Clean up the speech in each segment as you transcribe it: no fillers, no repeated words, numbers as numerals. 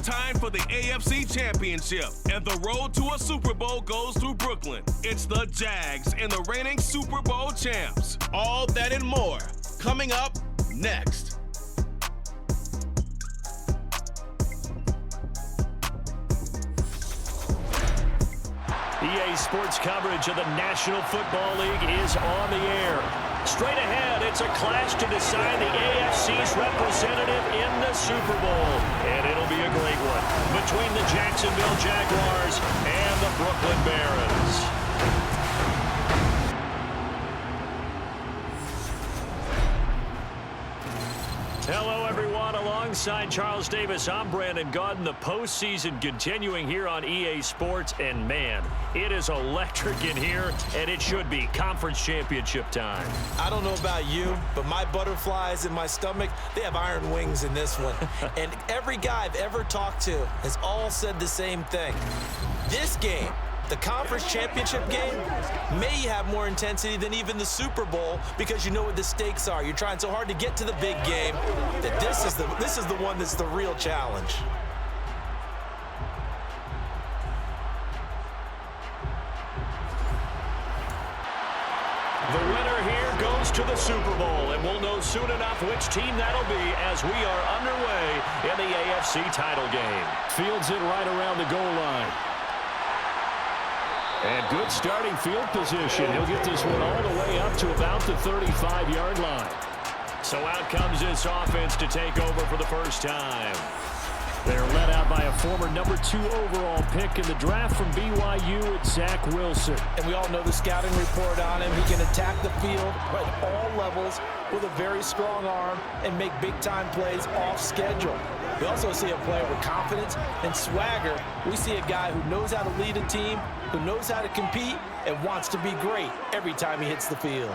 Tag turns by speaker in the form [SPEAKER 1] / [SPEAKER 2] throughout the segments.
[SPEAKER 1] time for the AFC Championship, and the road to a Super Bowl goes through Brooklyn. It's the Jags and the reigning Super Bowl champs. All that and more coming up next.
[SPEAKER 2] EA Sports coverage of the National Football League is on the air. Straight ahead, it's a clash to decide the AFC's representative in the Super Bowl. And it'll be a great one between the Jacksonville Jaguars and the Brooklyn Barons. Hello, everyone. Alongside Charles Davis, I'm Brandon Gaudin. The postseason continuing here on EA Sports. And, man, it is electric in here, and it should be conference championship time.
[SPEAKER 3] I don't know about you, but my butterflies in my stomach, they have iron wings in this one. And every guy I've ever talked to has all said the same thing. This game, the conference championship game, may have more intensity than even the Super Bowl because you know what the stakes are. You're trying so hard to get to the big game that this is the one that's the real challenge.
[SPEAKER 2] The winner here goes to the Super Bowl, and we'll know soon enough which team that'll be as we are underway in the AFC title game. Fields it right around the goal line. And good starting field position. He'll get this one all the way up to about the 35-yard line. So out comes this offense to take over for the first time. They're led out by a former number 2 overall pick in the draft from BYU, it's Zach Wilson.
[SPEAKER 3] And we all know the scouting report on him. He can attack the field at all levels with a very strong arm and make big-time plays off schedule. We also see a player with confidence and swagger. We see a guy who knows how to lead a team, who knows how to compete, and wants to be great every time he hits the field.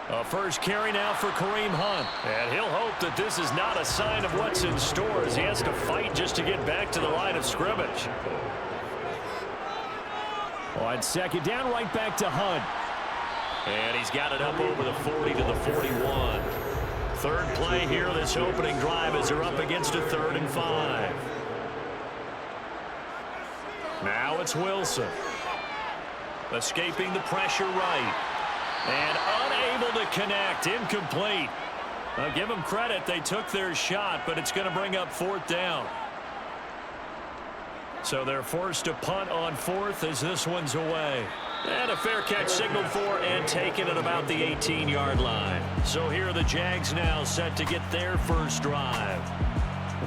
[SPEAKER 2] A first carry now for Kareem Hunt. And he'll hope that this is not a sign of what's in store as he has to fight just to get back to the line of scrimmage. On second down, right back to Hunt. And he's got it up over the 40 to the 41. Third play here this opening drive as they're up against a 3rd and 5. Now it's Wilson. Escaping the pressure right. And unable to connect. Incomplete. I'll give them credit. They took their shot, but it's going to bring up 4th down. So they're forced to punt on 4th as this one's away. And a fair catch signaled for and taken at about the 18-yard line. So here are the Jags now set to get their first drive.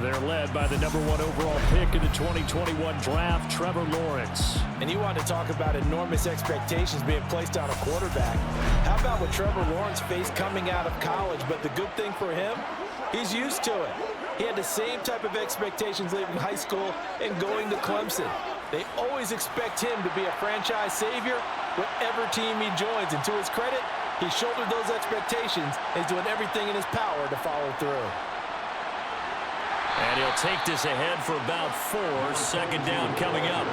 [SPEAKER 2] They're led by the number 1 overall pick in the 2021 draft, Trevor Lawrence.
[SPEAKER 3] And you want to talk about enormous expectations being placed on a quarterback. How about what Trevor Lawrence faced coming out of college? But the good thing for him, he's used to it. He had the same type of expectations leaving high school and going to Clemson. They always expect him to be a franchise savior, whatever team he joins. And to his credit, he shouldered those expectations and is doing everything in his power to follow through.
[SPEAKER 2] And he'll take this ahead for about 4. Second down coming up.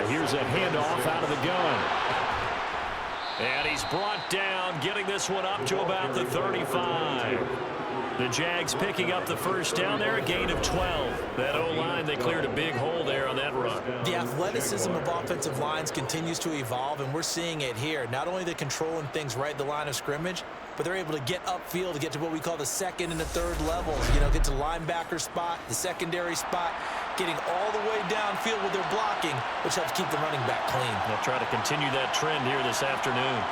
[SPEAKER 2] And here's a handoff out of the gun. And he's brought down, getting this one up to about the 35. The Jags picking up the first down there, a gain of 12. That O-line, they cleared a big hole there on that run.
[SPEAKER 3] The athleticism of offensive lines continues to evolve, and we're seeing it here. Not only they're controlling things right at the line of scrimmage, but they're able to get upfield to get to what we call the 2nd and the 3rd levels. You know, get to linebacker spot, the secondary spot, getting all the way downfield with their blocking, which helps keep the running back clean.
[SPEAKER 2] They'll try to continue that trend here this afternoon.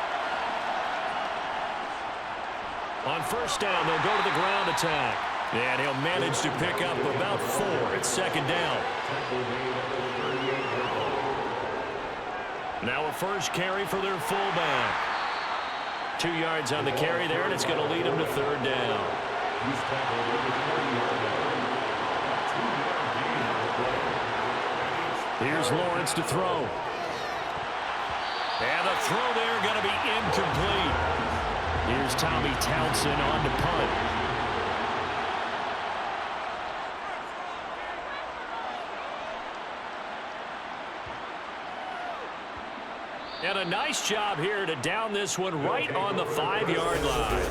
[SPEAKER 2] On first down, they'll go to the ground attack. And he'll manage to pick up about 4. It's second down. Now a first carry for their fullback. 2 yards on the carry there, and it's going to lead him to 3rd down. Here's Lawrence to throw. And the throw there going to be incomplete. Here's Tommy Townsend on to punt. And a nice job here to down this one right on the 5-yard line.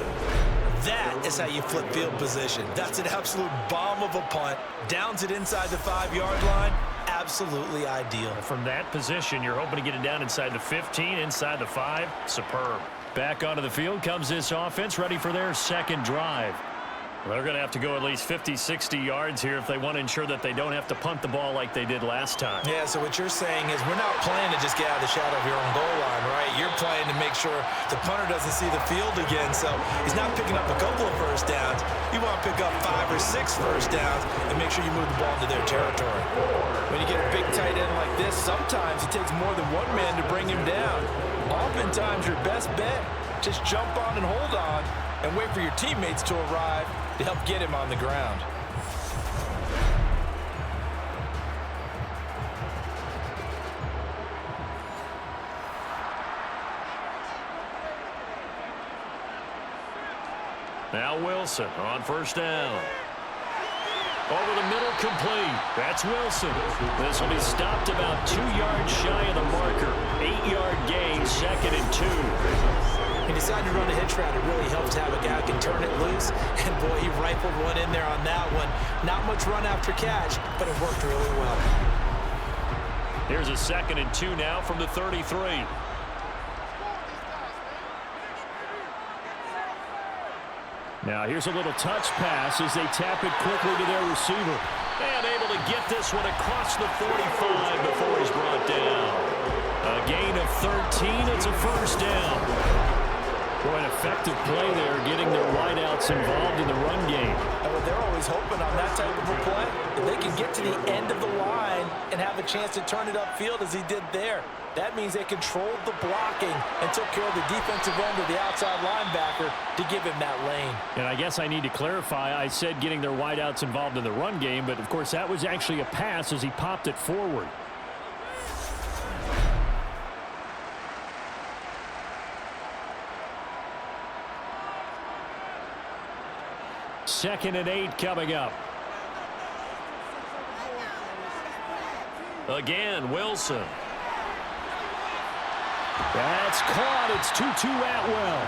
[SPEAKER 3] That is how you flip field position. That's an absolute bomb of a punt. Downs it inside the 5-yard line. Absolutely ideal.
[SPEAKER 2] From that position, you're hoping to get it down inside the 15, inside the 5. Superb. Back onto the field comes this offense, ready for their second drive. They're going to have to go at least 50, 60 yards here if they want to ensure that they don't have to punt the ball like they did last time.
[SPEAKER 3] Yeah, so what you're saying is we're not playing to just get out of the shadow of your own goal line, right? You're playing to make sure the punter doesn't see the field again, so he's not picking up a couple of first downs. You want to pick up 5 or 6 first downs and make sure you move the ball into their territory. When you get a big tight end like this, sometimes it takes more than one man to bring him down. Oftentimes, your best bet, just jump on and hold on and wait for your teammates to arrive to help get him on the ground.
[SPEAKER 2] Now Wilson on first down. Over the middle, complete. That's Wilson. This will be stopped about 2 yards shy of the marker. 8-yard gain, 2nd and 2.
[SPEAKER 3] He decided to run a hitch route. It really helps to have a guy who can turn it loose. And, boy, he rifled one in there on that one. Not much run after catch, but it worked really well.
[SPEAKER 2] Here's a 2nd and 2 now from the 33. Now here's a little touch pass as they tap it quickly to their receiver. And able to get this one across the 45 before he's brought down. A gain of 13. It's a first down. Boy, an effective play there, getting their wideouts involved in the run game.
[SPEAKER 3] They're always hoping on that type of a play that they can get to the end of the line and have a chance to turn it upfield as he did there. That means they controlled the blocking and took care of the defensive end of the outside linebacker to give him that lane.
[SPEAKER 2] And I guess I need to clarify, I said getting their wideouts involved in the run game, but of course that was actually a pass as he popped it forward. Second and 8 coming up. Again, Wilson. That's caught. It's Tutu Atwell.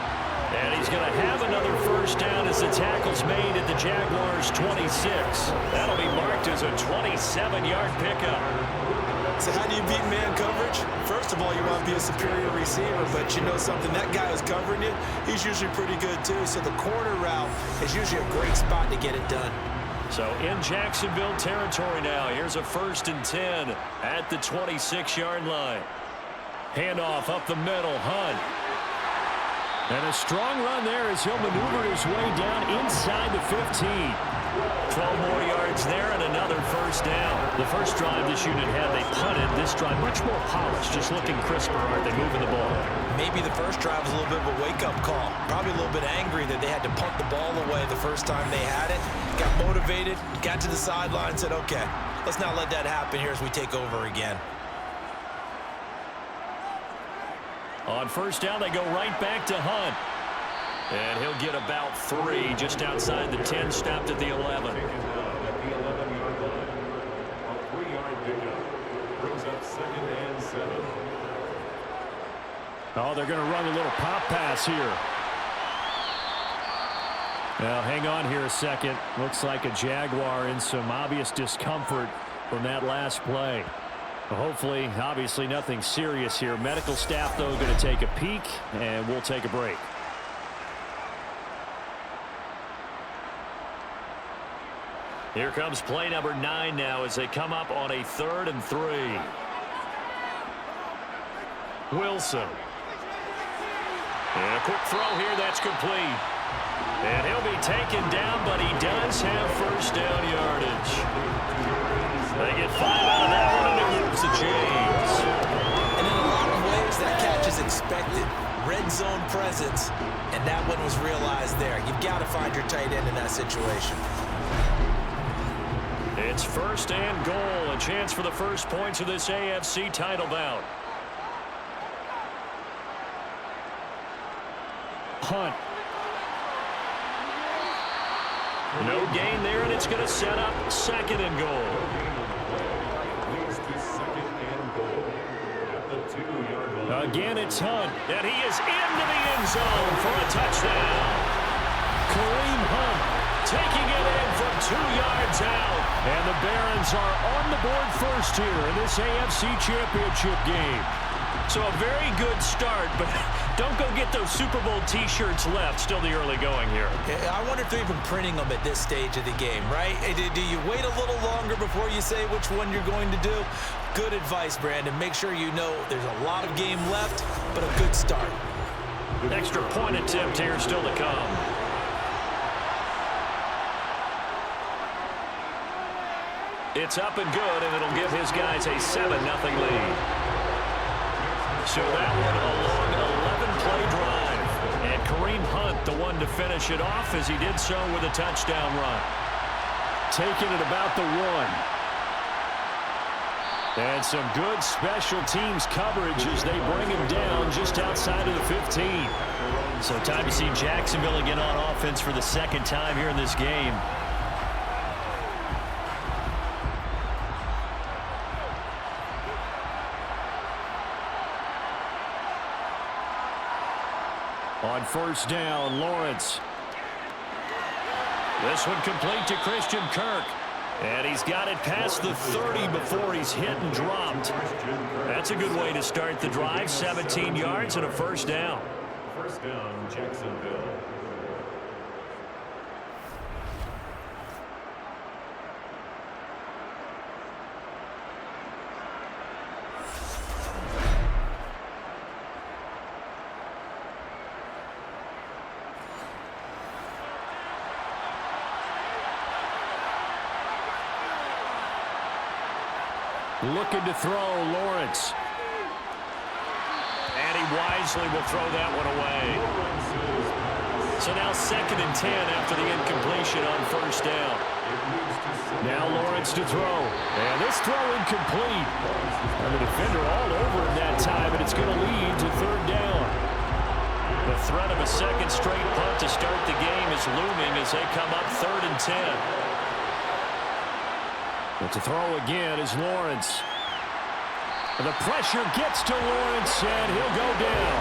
[SPEAKER 2] And he's going to have another first down as the tackle's made at the Jaguars' 26. That'll be marked as a 27-yard pickup.
[SPEAKER 3] So how do you beat man coverage? First of all, you want to be a superior receiver, but you know something, that guy who's covering you, he's usually pretty good too. So the corner route is usually a great spot to get it done.
[SPEAKER 2] So in Jacksonville territory now, here's a 1st and 10 at the 26-yard line. Handoff up the middle, Hunt. And a strong run there as he'll maneuver his way down inside the 15. 12 more yards there and another first down. The first drive this unit had, they punted. This drive much more polished, just looking crisper. Aren't they moving the ball?
[SPEAKER 3] Maybe the first drive was a little bit of a wake-up call. Probably a little bit angry that they had to punt the ball away the first time they had it. Got motivated, got to the sideline, said, okay, let's not let that happen here as we take over again.
[SPEAKER 2] On first down, they go right back to Hunt. And he'll get about 3 just outside the 10, stopped at the 11. Oh, they're going to run a little pop pass here. Now, hang on here a second. Looks like a Jaguar in some obvious discomfort from that last play. Hopefully, obviously, nothing serious here. Medical staff, though, going to take a peek, and we'll take a break. Here comes play number 9 now as they come up on a 3rd and 3. Wilson. And a quick throw here, that's complete. And he'll be taken down, but he does have first down yardage. They get 5 out of that one, and it moves the chains.
[SPEAKER 3] And in a lot of ways, that catch is expected. Red zone presence, and that one was realized there. You've got to find your tight end in that situation.
[SPEAKER 2] It's 1st and goal, a chance for the first points of this AFC title bout. Hunt. No gain there, and it's going to set up 2nd and goal. Again, it's Hunt, and he is into the end zone for a touchdown. Kareem Hunt taking it in from 2 yards out. And the Barons are on the board first here in this AFC Championship game. So a very good start, but don't go get those Super Bowl T-shirts left. Still the early going here.
[SPEAKER 3] I wonder if they're even printing them at this stage of the game, right? Do you wait a little longer before you say which one you're going to do? Good advice, Brandon. Make sure you know there's a lot of game left, but a good start.
[SPEAKER 2] Extra point attempt here still to come. It's up and good, and it'll give his guys a 7-0 lead. So that one a long 11-play drive. And Kareem Hunt, the one to finish it off as he did so with a touchdown run. Taking it about the 1. And some good special teams coverage as they bring him down just outside of the 15. So time to see Jacksonville again on offense for the second time here in this game. On first down, Lawrence. This one complete to Christian Kirk. And he's got it past the 30 before he's hit and dropped. That's a good way to start the drive. 17 yards and a first down.
[SPEAKER 4] First down, Jacksonville.
[SPEAKER 2] Looking to throw, Lawrence. And he wisely will throw that one away. So now 2nd and 10 after the incompletion on first down. Now Lawrence to throw. And this throw incomplete. And the defender all over him that time, and it's going to lead to 3rd down. The threat of a second straight punt to start the game is looming as they come up 3rd and 10. But to throw again is Lawrence. And the pressure gets to Lawrence, and he'll go down.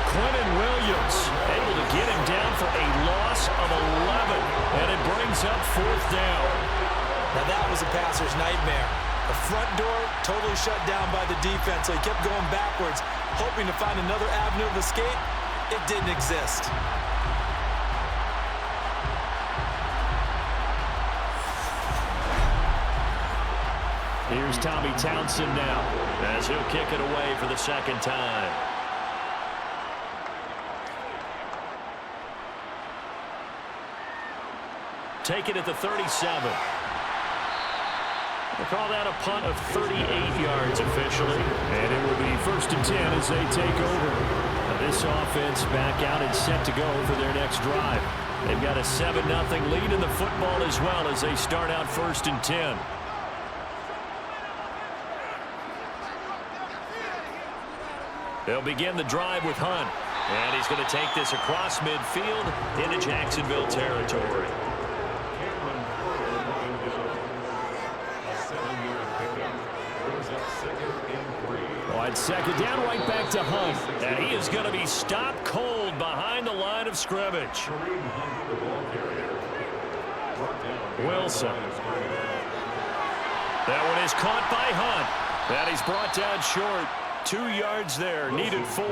[SPEAKER 2] Quentin Williams able to get him down for a loss of 11, and it brings up 4th down.
[SPEAKER 3] Now that was a passer's nightmare. The front door totally shut down by the defense, so he kept going backwards, hoping to find another avenue of escape. It didn't exist.
[SPEAKER 2] Here's Tommy Townsend now as he'll kick it away for the 2nd time. Take it at the 37. We'll call that a punt of 38 yards officially. And it will be 1st and 10 as they take over. Now this offense back out and set to go for their next drive. They've got a 7-0 lead in the football as well as they start out 1st and 10. They'll begin the drive with Hunt. And he's going to take this across midfield into Jacksonville territory. On 2nd down, right back to Hunt. And he is going to be stopped cold behind the line of scrimmage. Wilson. That one is caught by Hunt. And he's brought down short. 2 yards there, needed 4.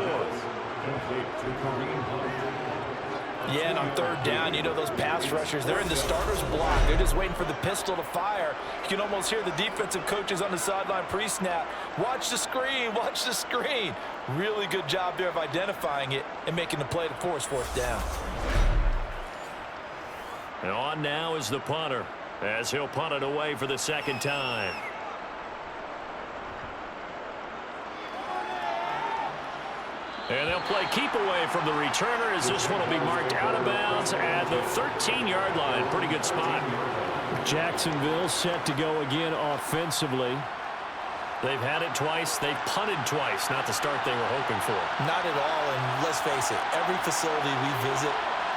[SPEAKER 3] Yeah, and on 3rd down, you know those pass rushers, they're in the starter's block. They're just waiting for the pistol to fire. You can almost hear the defensive coaches on the sideline pre-snap. Watch the screen, watch the screen. Really good job there of identifying it and making the play to force 4th down.
[SPEAKER 2] And on now is the punter as he'll punt it away for the 2nd time. And they'll play keep away from the returner as this one will be marked out of bounds at the 13-yard line. Pretty good spot. Jacksonville set to go again offensively. They've had it twice. They've punted twice. Not the start they were hoping for.
[SPEAKER 3] Not at all, and let's face it, every facility we visit,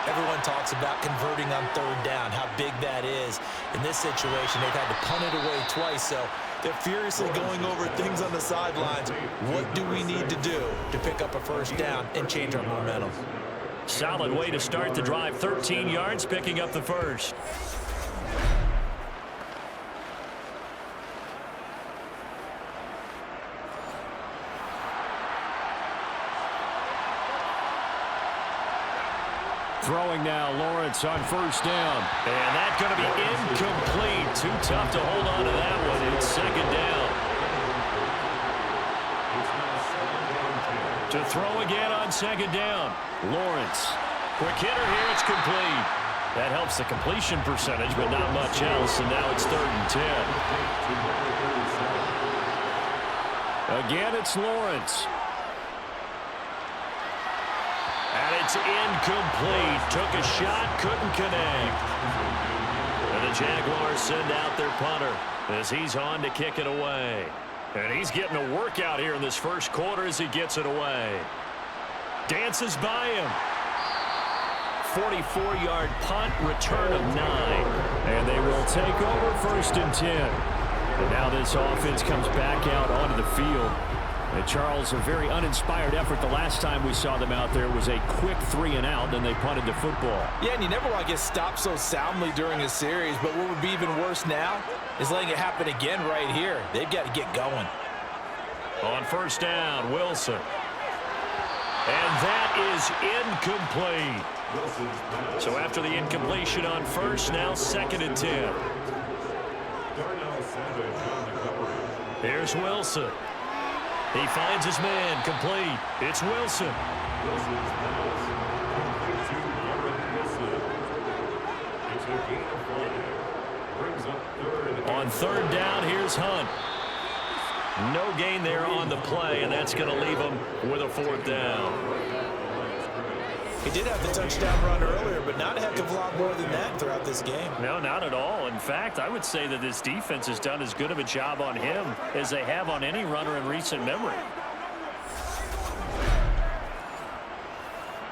[SPEAKER 3] everyone talks about converting on 3rd down, how big that is. In this situation, they've had to punt it away twice, so They're furiously going over things on the sidelines. What do we need to do to pick up a first down and change our momentum?
[SPEAKER 2] Solid way to start the drive. 13 yards, picking up the first. Throwing now, Lawrence on first down. And that's going to be incomplete. Too tough to hold on to that one. It's second down. To throw again on second down. Lawrence. Quick hitter here. It's complete. That helps the completion percentage, but not much else. And now it's 3rd and 10. Again, it's Lawrence. And it's incomplete. Took a shot, couldn't connect. And the Jaguars send out their punter as he's on to kick it away. And he's getting a workout here in this first quarter as he gets it away. Dances by him. 44-yard punt, return of 9. And they will take over 1st and 10. And now this offense comes back out onto the field. And Charles, a very uninspired effort. The last time we saw them out there was a quick 3-and-out, then they punted the football.
[SPEAKER 3] Yeah, and you never want to get stopped so soundly during a series, but what would be even worse now is letting it happen again right here. They've got to get going.
[SPEAKER 2] On first down, Wilson. And that is incomplete. So after the incompletion on first, now 2nd and 10. Here's Wilson. He finds his man, complete. It's Wilson. On 3rd down, here's Hunt. No gain there on the play, and that's going to leave him with a 4th down.
[SPEAKER 3] He did have the touchdown run earlier, but not a heck of a lot more than that throughout this game.
[SPEAKER 2] No, not at all. In fact, I would say that this defense has done as good of a job on him as they have on any runner in recent memory.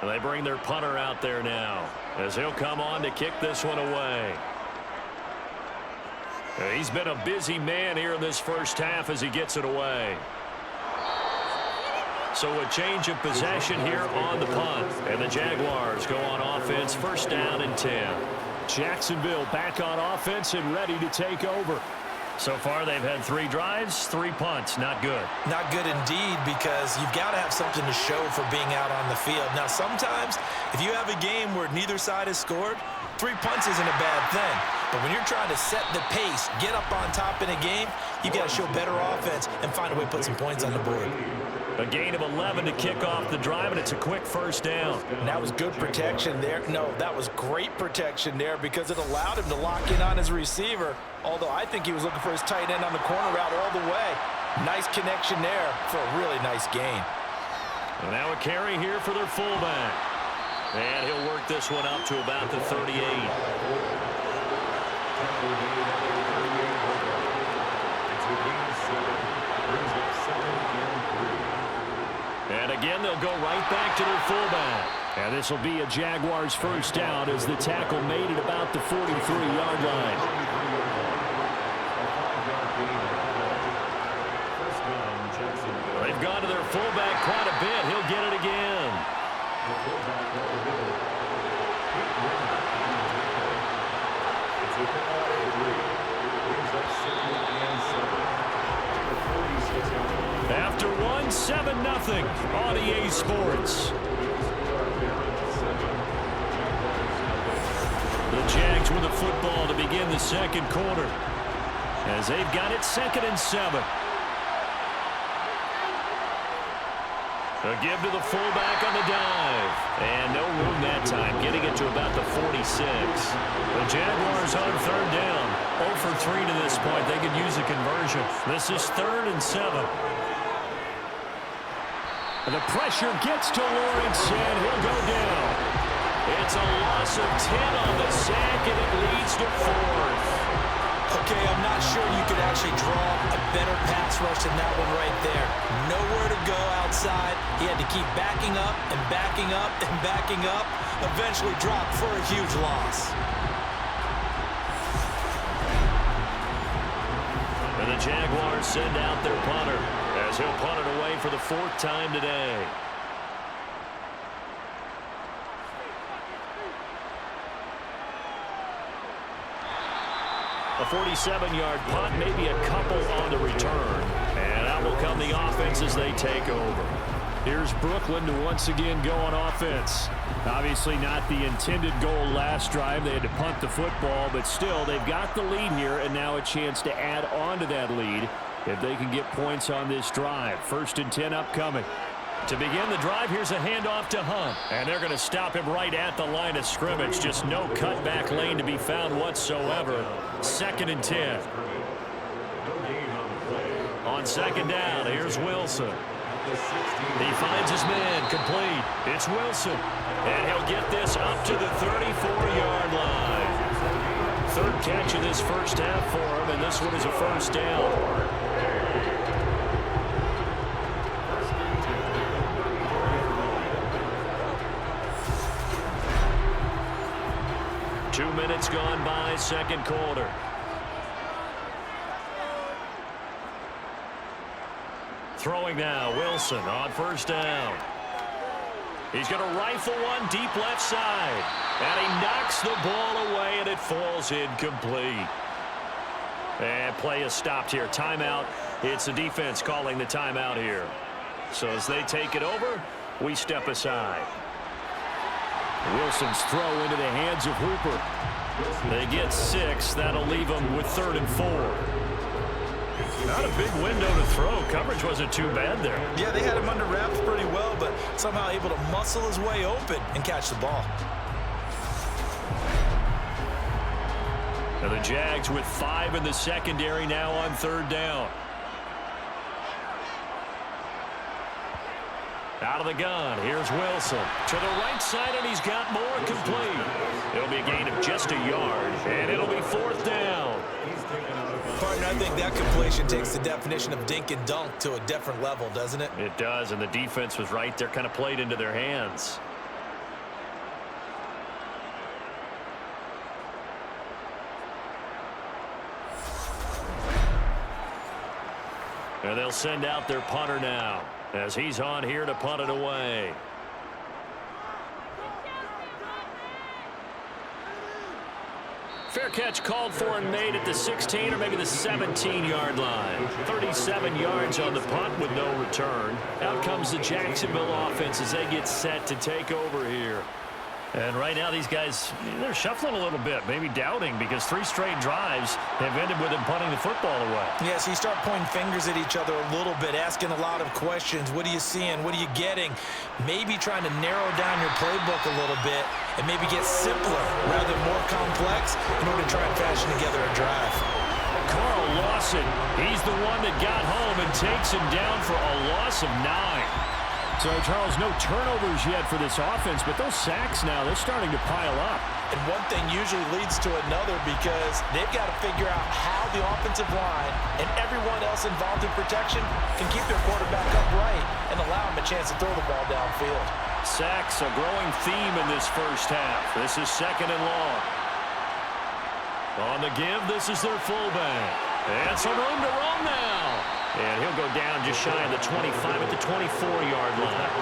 [SPEAKER 2] And they bring their punter out there now as he'll come on to kick this one away. And he's been a busy man here in this first half as he gets it away. So a change of possession here on the punt. And the Jaguars go on offense, 1st down and 10. Jacksonville back on offense and ready to take over. So far they've had 3 drives, 3 punts. Not good.
[SPEAKER 3] Not good indeed, because you've got to have something to show for being out on the field. Now sometimes if you have a game where neither side has scored, 3 punts isn't a bad thing. But when you're trying to set the pace, get up on top in a game, you've got to show better offense and find a way to put some points on the board.
[SPEAKER 2] A gain of 11 to kick off the drive, and it's a quick 1st down.
[SPEAKER 3] And that was good protection there. No, that was great protection there because it allowed him to lock in on his receiver, although I think he was looking for his tight end on the corner route all the way. Nice connection there for a really nice gain.
[SPEAKER 2] And now a carry here for their fullback. And he'll work this one up to about the 38. And again, they'll go right back to their fullback. And this will be a Jaguars 1st down as the tackle made it about the 43-yard line. They've gone to their fullback quite a bit. He'll get it again. After 7-0 on EA Sports. The Jags with the football to begin the 2nd quarter as they've got it 2nd and 7. A give to the fullback on the dive. And no room that time, getting it to about the 46. The Jaguars on 3rd down. 0 for 3 to this point. They could use a conversion. This is 3rd and 7. The pressure gets to Lawrence, and he'll go down. It's a loss of 10 on the sack, and it leads to 4th.
[SPEAKER 3] Okay, I'm not sure you could actually draw a better pass rush than that one right there. Nowhere to go outside. He had to keep backing up and backing up and backing up. Eventually dropped for a huge loss.
[SPEAKER 2] And the Jaguars send out their punter as he'll punt it away for the 4th time today. A 47-yard punt, maybe a couple on the return. And out will come the offense as they take over.
[SPEAKER 5] Here's Brooklyn to once again go on offense. Obviously not the intended goal last drive. They had to punt the football, but still they've got the lead here and now a chance to add on to that lead if they can get points on this drive. 1st and 10 upcoming.
[SPEAKER 2] To begin the drive, here's a handoff to Hunt. And they're going to stop him right at the line of scrimmage. Just no cutback lane to be found whatsoever. 2nd and 10. On 2nd down, here's Wilson. He finds his man, complete. It's Wilson. And he'll get this up to the 34-yard line. 3rd catch of this first half for him, and this one is a 1st down. Two minutes gone by, 2nd quarter. Throwing now, Wilson on 1st down. He's going to rifle one deep left side. And he knocks the ball away, and it falls incomplete. And play is stopped here. Timeout. It's the defense calling the timeout here. So as they take it over, we step aside.
[SPEAKER 5] Wilson's throw into the hands of Hooper.
[SPEAKER 2] They get 6. That'll leave them with 3rd and 4. Not a big window to throw. Coverage wasn't too bad there.
[SPEAKER 3] Yeah, they had him under wraps pretty well, but somehow able to muscle his way open and catch the ball.
[SPEAKER 2] And the Jags with 5 in the secondary now on 3rd down. Out of the gun, here's Wilson. To the right side, and he's got more, complete. It'll be a gain of just a yard, and it'll be 4th down.
[SPEAKER 3] Partner, I think that completion takes the definition of dink and dunk to a different level, doesn't it?
[SPEAKER 2] It does, and the defense was right there, kind of played into their hands. And they'll send out their punter now, as he's on here to punt it away. Fair catch called for and made at the 16 or maybe the 17-yard line. 37 yards on the punt with no return. Out comes the Jacksonville offense as they get set to take over here. And right now these guys, they're shuffling a little bit, maybe doubting, because 3 straight drives have ended with them punting the football away.
[SPEAKER 3] Yeah, so you start pointing fingers at each other a little bit, asking a lot of questions. What are you seeing? What are you getting? Maybe trying to narrow down your playbook a little bit and maybe get simpler rather than more complex in order to try and fashion together a drive.
[SPEAKER 2] Carl Lawson, he's the one that got home and takes him down for a loss of 9.
[SPEAKER 5] So, Charles, no turnovers yet for this offense, but those sacks now, they're starting to pile up.
[SPEAKER 3] And one thing usually leads to another because they've got to figure out how the offensive line and everyone else involved in protection can keep their quarterback upright and allow him a chance to throw the ball downfield.
[SPEAKER 2] Sacks, a growing theme in this first half. This is 2nd and long. On the give, this is their fullback. And some room to roam now. And he'll go down just shy of the 25 at the 24-yard line.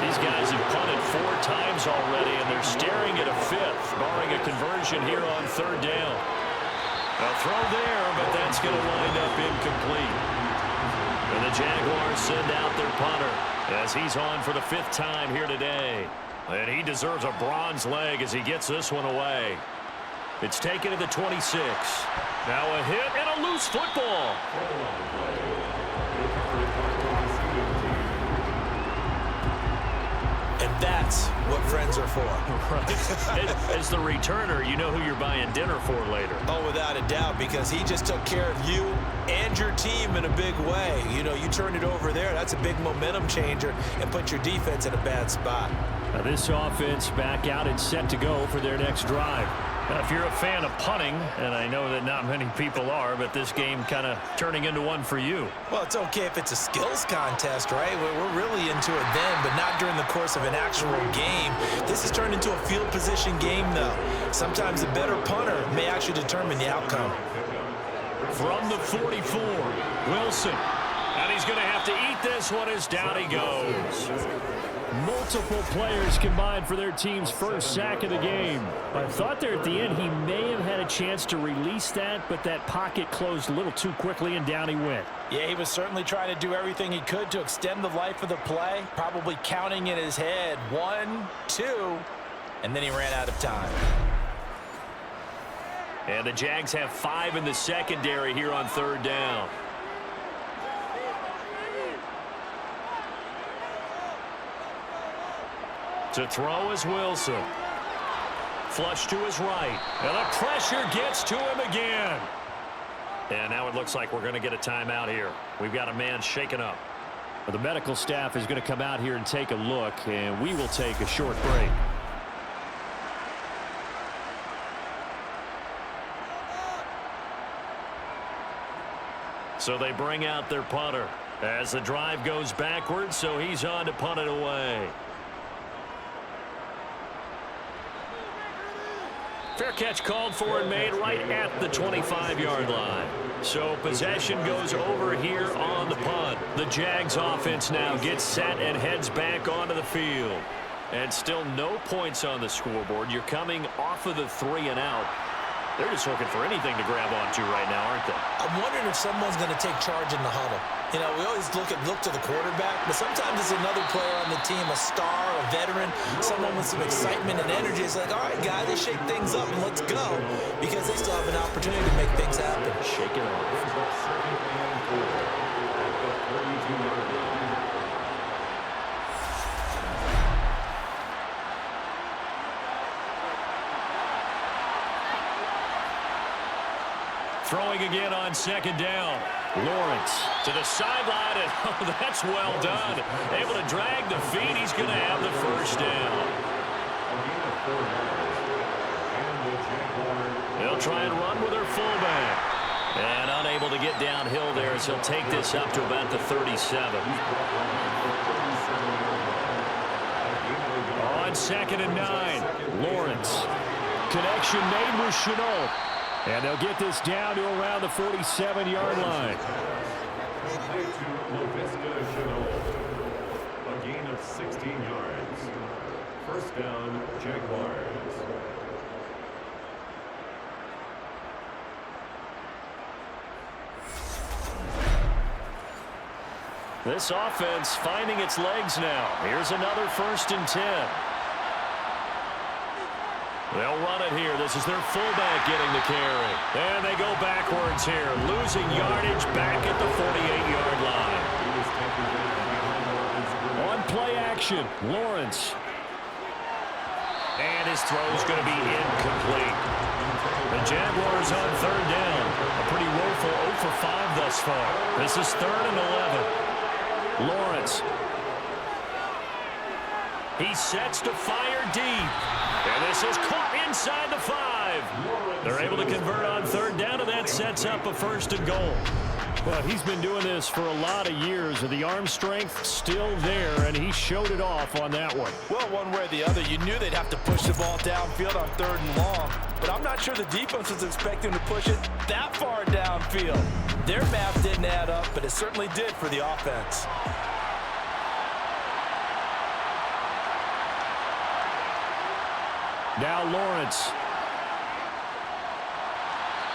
[SPEAKER 2] These guys have punted 4 times already, and they're staring at a 5th, barring a conversion here on 3rd down. A throw there, but that's going to wind up incomplete. And the Jaguars send out their punter as he's on for the 5th time here today. And he deserves a bronze leg as he gets this one away. It's taken to the 26. Now a hit and a loose football.
[SPEAKER 3] And that's what friends are for.
[SPEAKER 2] Right. As the returner, you know who you're buying dinner for later.
[SPEAKER 3] Oh, without a doubt, because he just took care of you and your team in a big way. You know, you turned it over there. That's a big momentum changer and put your defense in a bad spot.
[SPEAKER 5] Now this offense back out and set to go for their next drive.
[SPEAKER 2] Now, if you're a fan of punting, and I know that not many people are, but this game kind of turning into one for you.
[SPEAKER 3] Well, it's okay if it's a skills contest, right? We're really into it then, but not during the course of an actual game. This has turned into a field position game, though. Sometimes the better punter may actually determine the outcome.
[SPEAKER 2] from the 44. Wilson. And he's going to have to eat this one as down he goes.
[SPEAKER 5] Multiple players combined for their team's first sack of the game. I thought there at the end he may have had a chance to release that, but that pocket closed a little too quickly and down he went.
[SPEAKER 3] Yeah, he was certainly trying to do everything he could to extend the life of the play, probably counting in his head 1, 2, and then he ran out of time.
[SPEAKER 2] And the Jags have 5 in the secondary here on 3rd down. To throw is Wilson. Flush to his right. And the pressure gets to him again. And now it looks like we're going to get a timeout here. We've got a man shaken up.
[SPEAKER 5] Well, the medical staff is going to come out here and take a look, and we will take a short break.
[SPEAKER 2] So they bring out their punter as the drive goes backwards, so he's on to punt it away. Fair catch called for and made right at the 25-yard line. So possession goes over here on the punt. The Jags offense now gets set and heads back onto the field. And still no points on the scoreboard. You're coming off of the 3 and out. They're just looking for anything to grab onto right now, aren't they?
[SPEAKER 3] I'm wondering if someone's going to take charge in the huddle. You know, we always look to the quarterback, but sometimes it's another player on the team, a star, a veteran, someone with some excitement and energy. It's like, all right, guys, let's shake things up and let's go, because they still have an opportunity to make things happen.
[SPEAKER 2] Shake it off. Throwing again on 2nd down. Lawrence to the sideline, and oh, that's well done. Able to drag the feet. He's going to have the 1st down. They'll try and run with their fullback. And unable to get downhill there as he'll take this up to about the 37. On 2nd and 9, Lawrence. Connection made with Chenault. And they'll get this down to around the 47-yard line.
[SPEAKER 4] A gain of 16 yards. 1st down, Jaguars.
[SPEAKER 2] This offense finding its legs now. Here's another 1st and 10. They'll run it here. This is their fullback getting the carry. And they go backwards here, losing yardage back at the 48-yard line. On play action, Lawrence. And his throw's going to be incomplete. The Jaguars on 3rd down. A pretty woeful 0 for 5 thus far. This is 3rd and 11. Lawrence. He sets to fire deep. And this is caught inside the 5. They're able to convert on 3rd down, and that sets up a 1st and goal.
[SPEAKER 5] Well, he's been doing this for a lot of years. The arm strength still there, and he showed it off on that one.
[SPEAKER 3] Well, one way or the other, you knew they'd have to push the ball downfield on 3rd and long. But I'm not sure the defense was expecting to push it that far downfield. Their math didn't add up, but it certainly did for the offense.
[SPEAKER 5] Now Lawrence.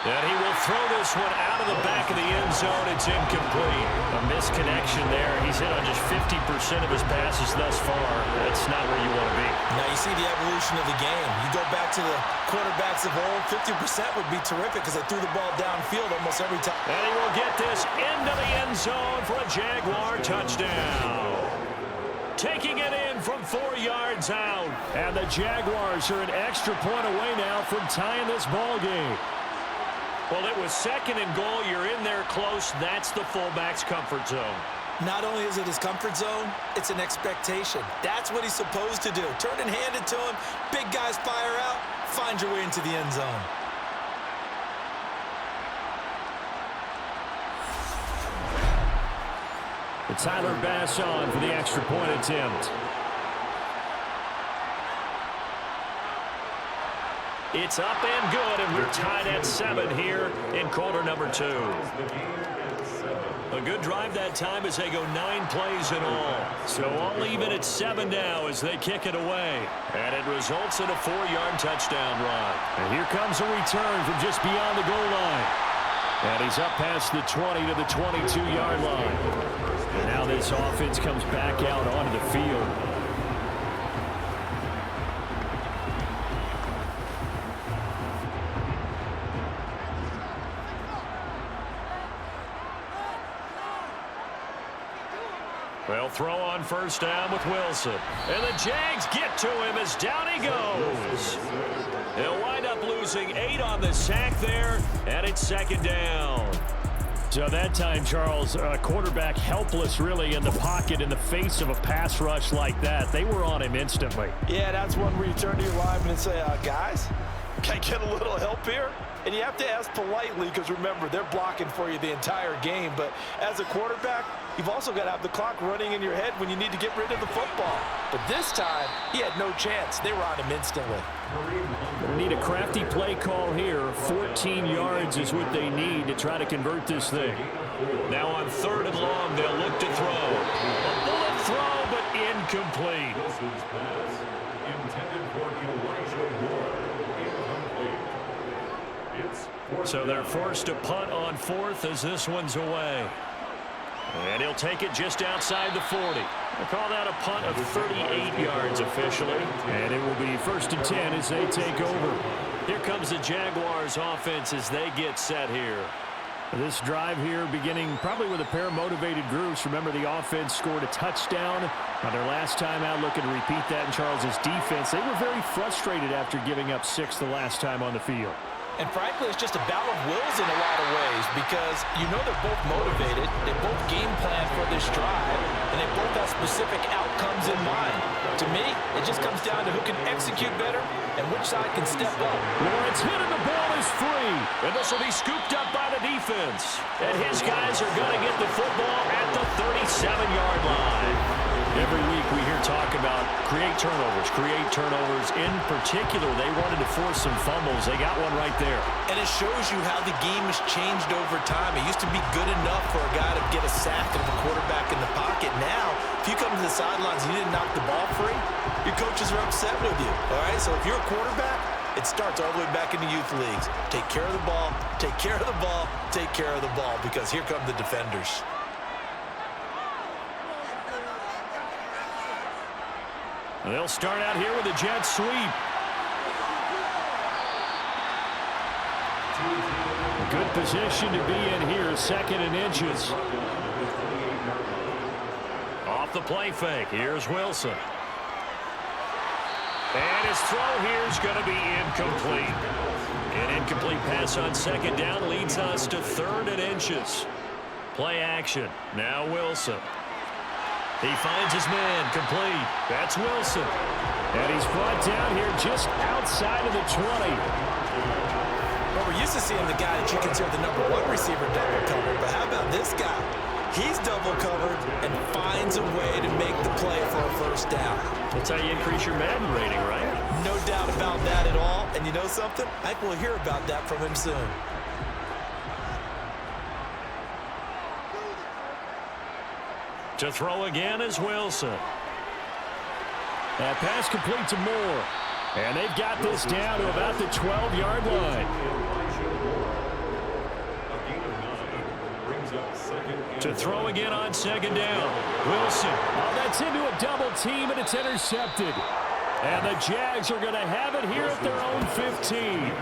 [SPEAKER 2] And he will throw this one out of the back of the end zone. It's incomplete. A misconnection there. He's hit on just 50% of his passes thus far. That's not where you want to be.
[SPEAKER 3] Now you see the evolution of the game. You go back to the quarterbacks of old, 50% would be terrific because they threw the ball downfield almost every time.
[SPEAKER 2] And he will get this into the end zone for a Jaguar touchdown. Taking it in from 4 yards out.
[SPEAKER 5] And the Jaguars are an extra point away now from tying this ball game.
[SPEAKER 2] Well, it was 2nd and goal. You're in there close. That's the fullback's comfort zone.
[SPEAKER 3] Not only is it his comfort zone, it's an expectation. That's what he's supposed to do. Turn and hand it to him. Big guys fire out. Find your way into the end zone.
[SPEAKER 5] Tyler Bass on for the extra point attempt.
[SPEAKER 2] It's up and good, and we're tied at 7 here in quarter number 2. A good drive that time as they go 9 plays in all. So all even at 7 now as they kick it away. And it results in a 4-yard touchdown run.
[SPEAKER 5] And here comes a return from just beyond the goal line. And he's up past the 20 to the 22-yard line. And now this offense comes back out onto the field.
[SPEAKER 2] They'll throw on first down with Wilson. And the Jags get to him as down he goes. They'll wind up losing 8 on the sack there, and it's 2nd down.
[SPEAKER 5] So that time, Charles, quarterback helpless really in the pocket in the face of a pass rush like that. They were on him instantly.
[SPEAKER 3] Yeah, that's one where you turn to your lineman and say, guys, can I get a little help here? And you have to ask politely because, remember, they're blocking for you the entire game. But as a quarterback, you've also got to have the clock running in your head when you need to get rid of the football. But this time, he had no chance. They were on him instantly.
[SPEAKER 5] They need a crafty play call here. 14 yards is what they need to try to convert this thing.
[SPEAKER 2] Now on 3rd and long, they'll look to throw. A bullet throw, but incomplete.
[SPEAKER 4] Wilson's pass intended for Elijah Moore. Incomplete.
[SPEAKER 2] So they're forced to punt on 4th as this one's away. And he'll take it just outside the 40. We'll call that a punt of 38 yards officially.
[SPEAKER 5] And it will be 1st and 10 as they take over.
[SPEAKER 2] Here comes the Jaguars offense as they get set here.
[SPEAKER 5] This drive here beginning probably with a pair of motivated groups. Remember, the offense scored a touchdown on their last time out, looking to repeat that in Charles's defense. They were very frustrated after giving up 6 the last time on the field.
[SPEAKER 3] And frankly, it's just a battle of wills in a lot of ways because you know they're both motivated, they both game plan for this drive, and they both have specific outcomes in mind. To me, it just comes down to who can execute better and which side can step up.
[SPEAKER 5] Lawrence hit and the ball is free.
[SPEAKER 2] And this will be scooped up by the defense. And his guys are going to get the football at the 37-yard line.
[SPEAKER 5] Every week we hear talk about create turnovers. In particular, they wanted to force some fumbles. They got one right there.
[SPEAKER 3] And it shows you how the game has changed over time. It used to be good enough for a guy to get a sack and the quarterback in the pocket. Now, if you come to the sidelines and you didn't knock the ball free, your coaches are upset with you. All right, so if you're a quarterback, it starts all the way back in the youth leagues. Take care of the ball, take care of the ball, take care of the ball, because here come the defenders.
[SPEAKER 2] They'll start out here with a jet sweep.
[SPEAKER 5] Good position to be in here, 2nd and inches.
[SPEAKER 2] Off the play fake, here's Wilson. And his throw here is going to be incomplete. An incomplete pass on 2nd down leads us to 3rd and inches. Play action, now Wilson. He finds his man, complete. That's Wilson.
[SPEAKER 5] And he's brought down here just outside of the 20.
[SPEAKER 3] Well, we're used to seeing the guy that you consider the #1 receiver double covered, but how about this guy? He's double covered and finds a way to make the play for a 1st down.
[SPEAKER 2] That's how you increase your Madden rating, right?
[SPEAKER 3] No doubt about that at all. And you know something? I think we'll hear about that from him soon.
[SPEAKER 2] To throw again is Wilson.
[SPEAKER 5] That pass complete to Moore. And they've got this down to about the 12-yard line.
[SPEAKER 2] To throw again on 2nd down. Wilson.
[SPEAKER 5] Oh, that's into a double team, and it's intercepted. And the Jags are going to have it here at their own 15.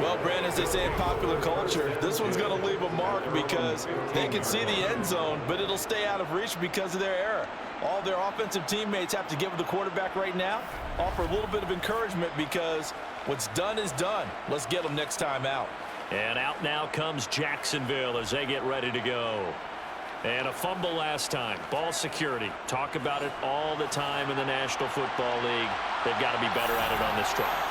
[SPEAKER 3] Well, Brandon, as they say in popular culture, this one's going to leave a mark because they can see the end zone, but it'll stay out of reach because of their error. All their offensive teammates have to give the quarterback right now, offer a little bit of encouragement because what's done is done. Let's get them next time out.
[SPEAKER 2] And out now comes Jacksonville as they get ready to go. And a fumble last time. Ball security. Talk about it all the time in the National Football League. They've got to be better at it on this drive.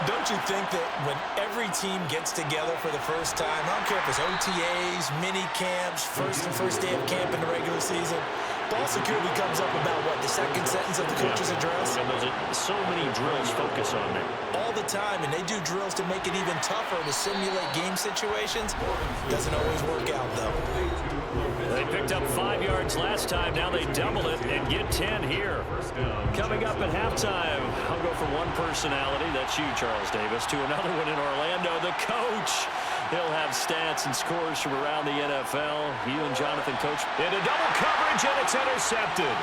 [SPEAKER 3] Don't you think that when every team gets together for the first time, I don't care if it's OTAs, mini camps, first day of camp in the regular season, Ball security comes up about, what, the second sentence of the coach's address?
[SPEAKER 2] And so many drills focus on that.
[SPEAKER 3] All the time, and they do drills to make it even tougher to simulate game situations. Doesn't always work out, though.
[SPEAKER 2] They picked up 5 yards last time. Now they double it and get 10 here. Coming up at halftime, I'll go from one personality, that's you, Charles Davis, to another one in Orlando, the coach. He'll have stats and scores from around the NFL. You and Jonathan, coach, into double coverage, and it's intercepted.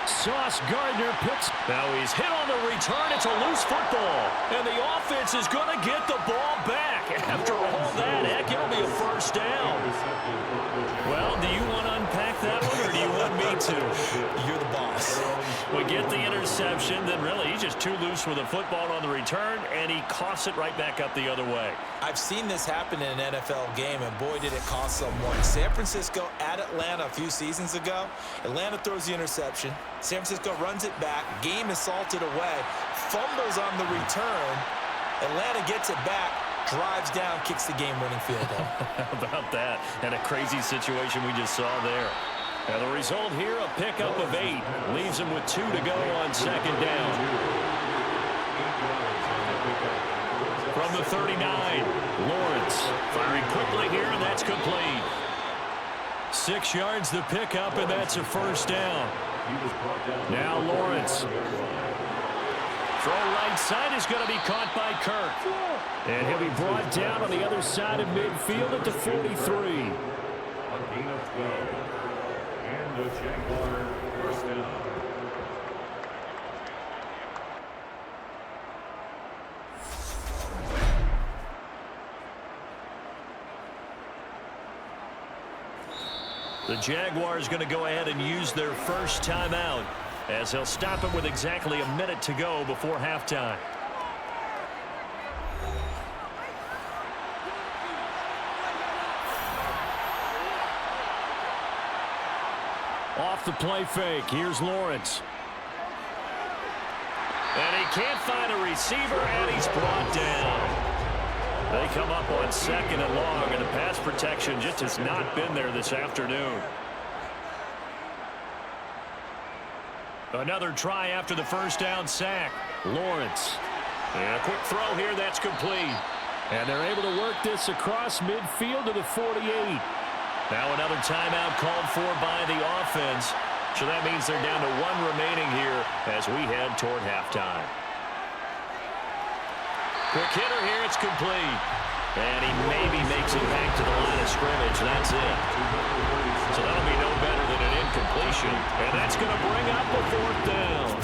[SPEAKER 2] Sauce Gardner picks. Now he's hit on the return. It's a loose football. And the offense is going to get the ball back. After all that, heck, it'll be a first down. Well, do you want to unpack that one, or do you want me to?
[SPEAKER 3] You're the boss.
[SPEAKER 2] We get the interception, then really he's just too loose with the football on the return, and he coughs it right back up the other way.
[SPEAKER 3] I've seen this happen in an NFL game, and boy, did it cost someone. San Francisco at Atlanta a few seasons ago. Atlanta throws the interception. San Francisco runs it back. Game is salted away. Fumbles on the return. Atlanta gets it back. Drives down, kicks the game-winning field goal.
[SPEAKER 2] How about that? And a crazy situation we just saw there. And the result here, a pickup of 8. Leaves him with 2 to go on second down. From the 39, Lawrence firing quickly here, and that's complete. 6 yards the pickup, and that's a first down. Now Lawrence. Throw right side is going to be caught by Kirk. And he'll be brought down on the other side of midfield at the 43.
[SPEAKER 4] A gain of 12. And the Jaguar first down.
[SPEAKER 2] The Jaguars going to go ahead and use their first timeout, as they'll stop it with exactly a minute to go before halftime. Off the play fake, here's Lawrence. And he can't find a receiver, and he's brought down. They come up on second and long, and the pass protection just has not been there this afternoon. Another try after the first down sack. Lawrence. And a quick throw here, that's complete. And they're able to work this across midfield to the 48. Now another timeout called for by the offense. So that means they're down to 1 remaining here as we head toward halftime. Quick hitter here, it's complete. And he maybe makes it back to the line of scrimmage. That's it. So that'll be no better than an incompletion. And that's going to bring up a 4th down.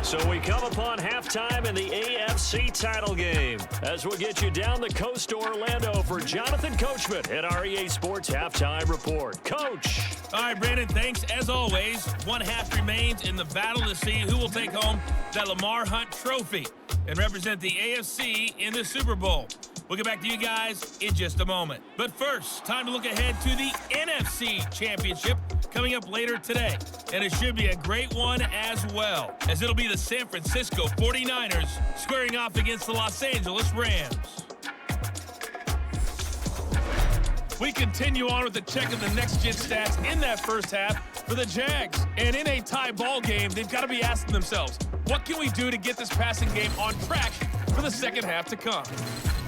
[SPEAKER 2] So we come upon halftime in the AFC title game, as we'll get you down the coast to Orlando for Jonathan Coachman at our EA Sports Halftime Report. Coach.
[SPEAKER 6] All right, Brandon, thanks. As always, 1 half remains in the battle to see who will take home that Lamar Hunt trophy and represent the AFC in the Super Bowl. We'll get back to you guys in just a moment. But first, time to look ahead to the NFC Championship coming up later today. And it should be a great one as well, as it'll be the San Francisco 49ers squaring off against the Los Angeles Rams. We continue on with the check of the next-gen stats in that first half for the Jags. And in a tie ball game, they've got to be asking themselves, what can we do to get this passing game on track for the second half to come?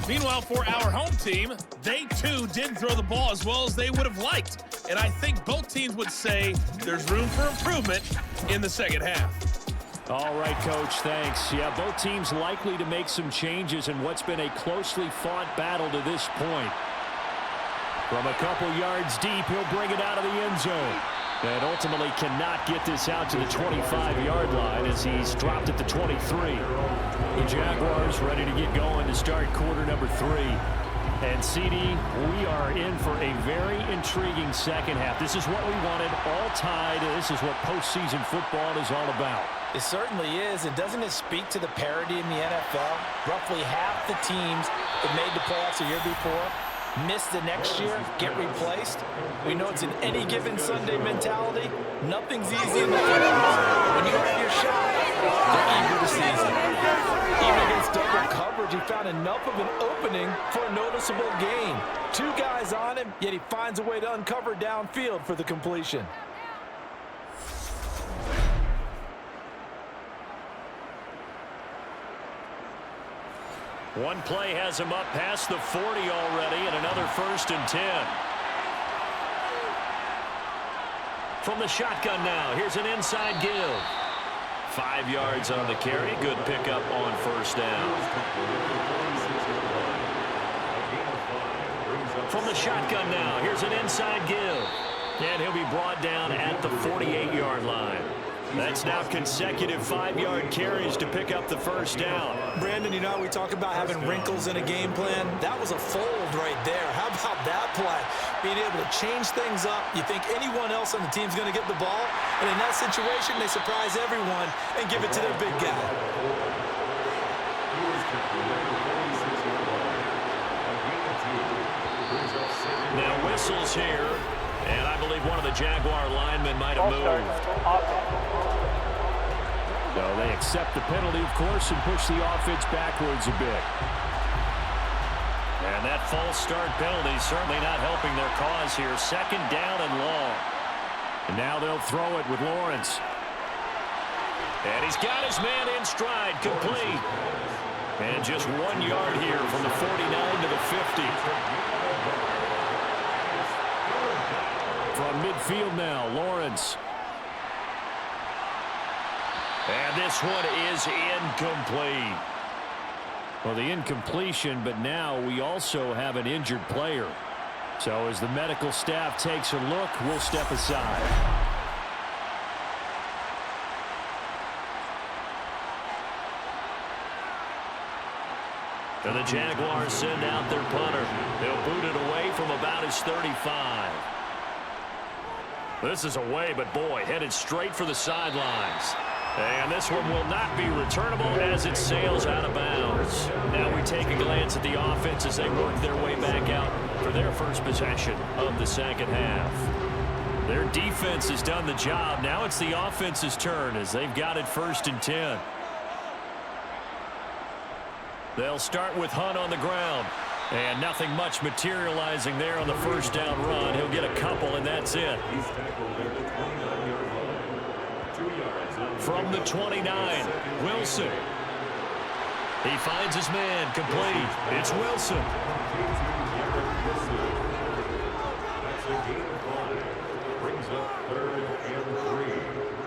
[SPEAKER 6] Meanwhile, for our home team, they too didn't throw the ball as well as they would have liked. And I think both teams would say there's room for improvement in the second half.
[SPEAKER 2] All right, Coach, thanks. Yeah, both teams likely to make some changes in what's been a closely fought battle to this point. From a couple yards deep, he'll bring it out of the end zone. And ultimately cannot get this out to the 25-yard line as he's dropped at the 23. The Jaguars ready to get going to start quarter number 3. And CD, we are in for a very intriguing second half. This is what we wanted, all tied. This is what postseason football is all about.
[SPEAKER 3] It certainly is, and doesn't it speak to the parity in the NFL? Roughly half the teams that made the playoffs a year before miss the next year, get replaced. We know it's an any given Sunday mentality. Nothing's easy in the playoffs. When you have your shot, they're eager to seize it. Even against double coverage, he found enough of an opening for a noticeable gain. 2 guys on him, yet he finds a way to uncover downfield for the completion.
[SPEAKER 2] One play has him up past the 40 already, and another 1st and 10. From the shotgun now, here's an inside give. 5 yards on the carry. Good pickup on 1st down. From the shotgun now, here's an inside give. And he'll be brought down at the 48-yard line. That's now consecutive 5-yard carries to pick up the 1st down.
[SPEAKER 3] Brandon, you know, we talk about having wrinkles in a game plan. That was a fold right there. How about that play? Being able to change things up. You think anyone else on the team's going to get the ball? And in that situation, they surprise everyone and give it to their big guy.
[SPEAKER 2] Now whistles here. And I believe one of the Jaguar linemen might have moved.
[SPEAKER 5] So they accept the penalty, of course, and push the offense backwards a bit.
[SPEAKER 2] And that false start penalty certainly not helping their cause here. 2nd down and long.
[SPEAKER 5] And now they'll throw it with Lawrence.
[SPEAKER 2] And he's got his man in stride, complete. And just 1 yard here from the 49 to the 50.
[SPEAKER 5] From midfield now, Lawrence.
[SPEAKER 2] And this one is incomplete.
[SPEAKER 5] Well, the incompletion, but now we also have an injured player. So as the medical staff takes a look, we'll step aside.
[SPEAKER 2] And the Jaguars send out their punter. They'll boot it away from about his 35. This is away, but boy, headed straight for the sidelines. And this one will not be returnable as it sails out of bounds. Now we take a glance at the offense as they work their way back out for their first possession of the 2nd half. Their defense has done the job. Now it's the offense's turn as they've got it 1st and 10. They'll start with Hunt on the ground. And nothing much materializing there on the 1st down run. He'll get a couple, and that's it. From the 29, Wilson. He finds his man, complete. It's Wilson.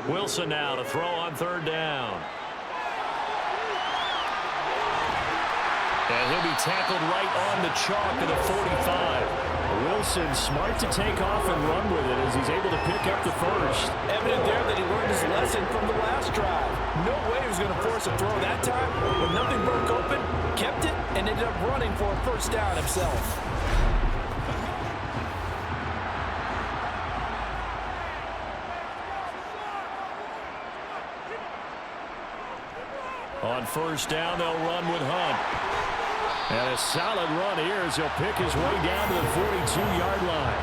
[SPEAKER 2] Wilson now to throw on 3rd down. And he'll be tackled right on the chalk of the 45.
[SPEAKER 5] Wilson smart to take off and run with it as he's able to pick up the 1st.
[SPEAKER 3] Evident there that he learned his lesson from the last drive. No way he was going to force a throw that time. When nothing broke open, kept it, and ended up running for a 1st down himself.
[SPEAKER 2] On 1st down, they'll run with Hunt.
[SPEAKER 5] And a solid run here as he'll pick his way down to the 42-yard line.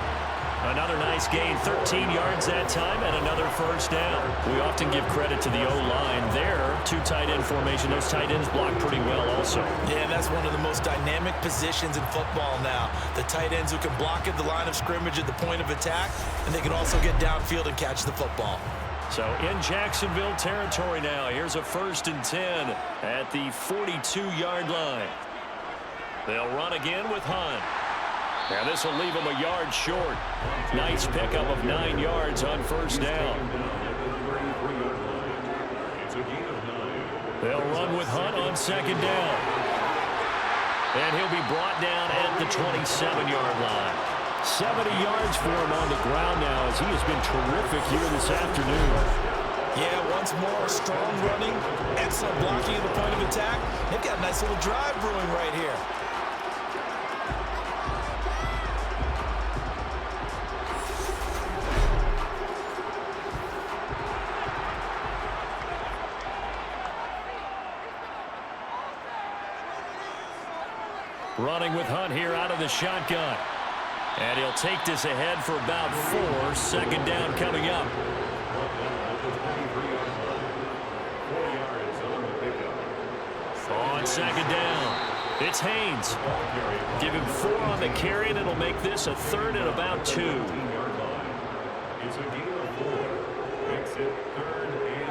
[SPEAKER 2] Another nice gain, 13 yards that time, and another 1st down. We often give credit to the O-line there. 2 tight end formation. Those tight ends block pretty well also.
[SPEAKER 3] Yeah, that's one of the most dynamic positions in football now. The tight ends who can block at the line of scrimmage at the point of attack, and they can also get downfield and catch the football.
[SPEAKER 2] So in Jacksonville territory now. Here's a 1st and 10 at the 42-yard line. They'll run again with Hunt. And this will leave him a yard short. Nice pickup of 9 yards on 1st down. They'll run with Hunt on 2nd down. And he'll be brought down at the 27-yard line.
[SPEAKER 5] 70 yards for him on the ground now as he has been terrific here this afternoon.
[SPEAKER 3] Yeah, once more, strong running, excellent blocking at the point of attack. They've got a nice little drive brewing right here.
[SPEAKER 2] Running with Hunt here out of the shotgun. And he'll take this ahead for about 4. 2nd down coming up. On 2nd down, it's Haynes. Give him 4 on the carry, and it'll make this a 3rd and about 2.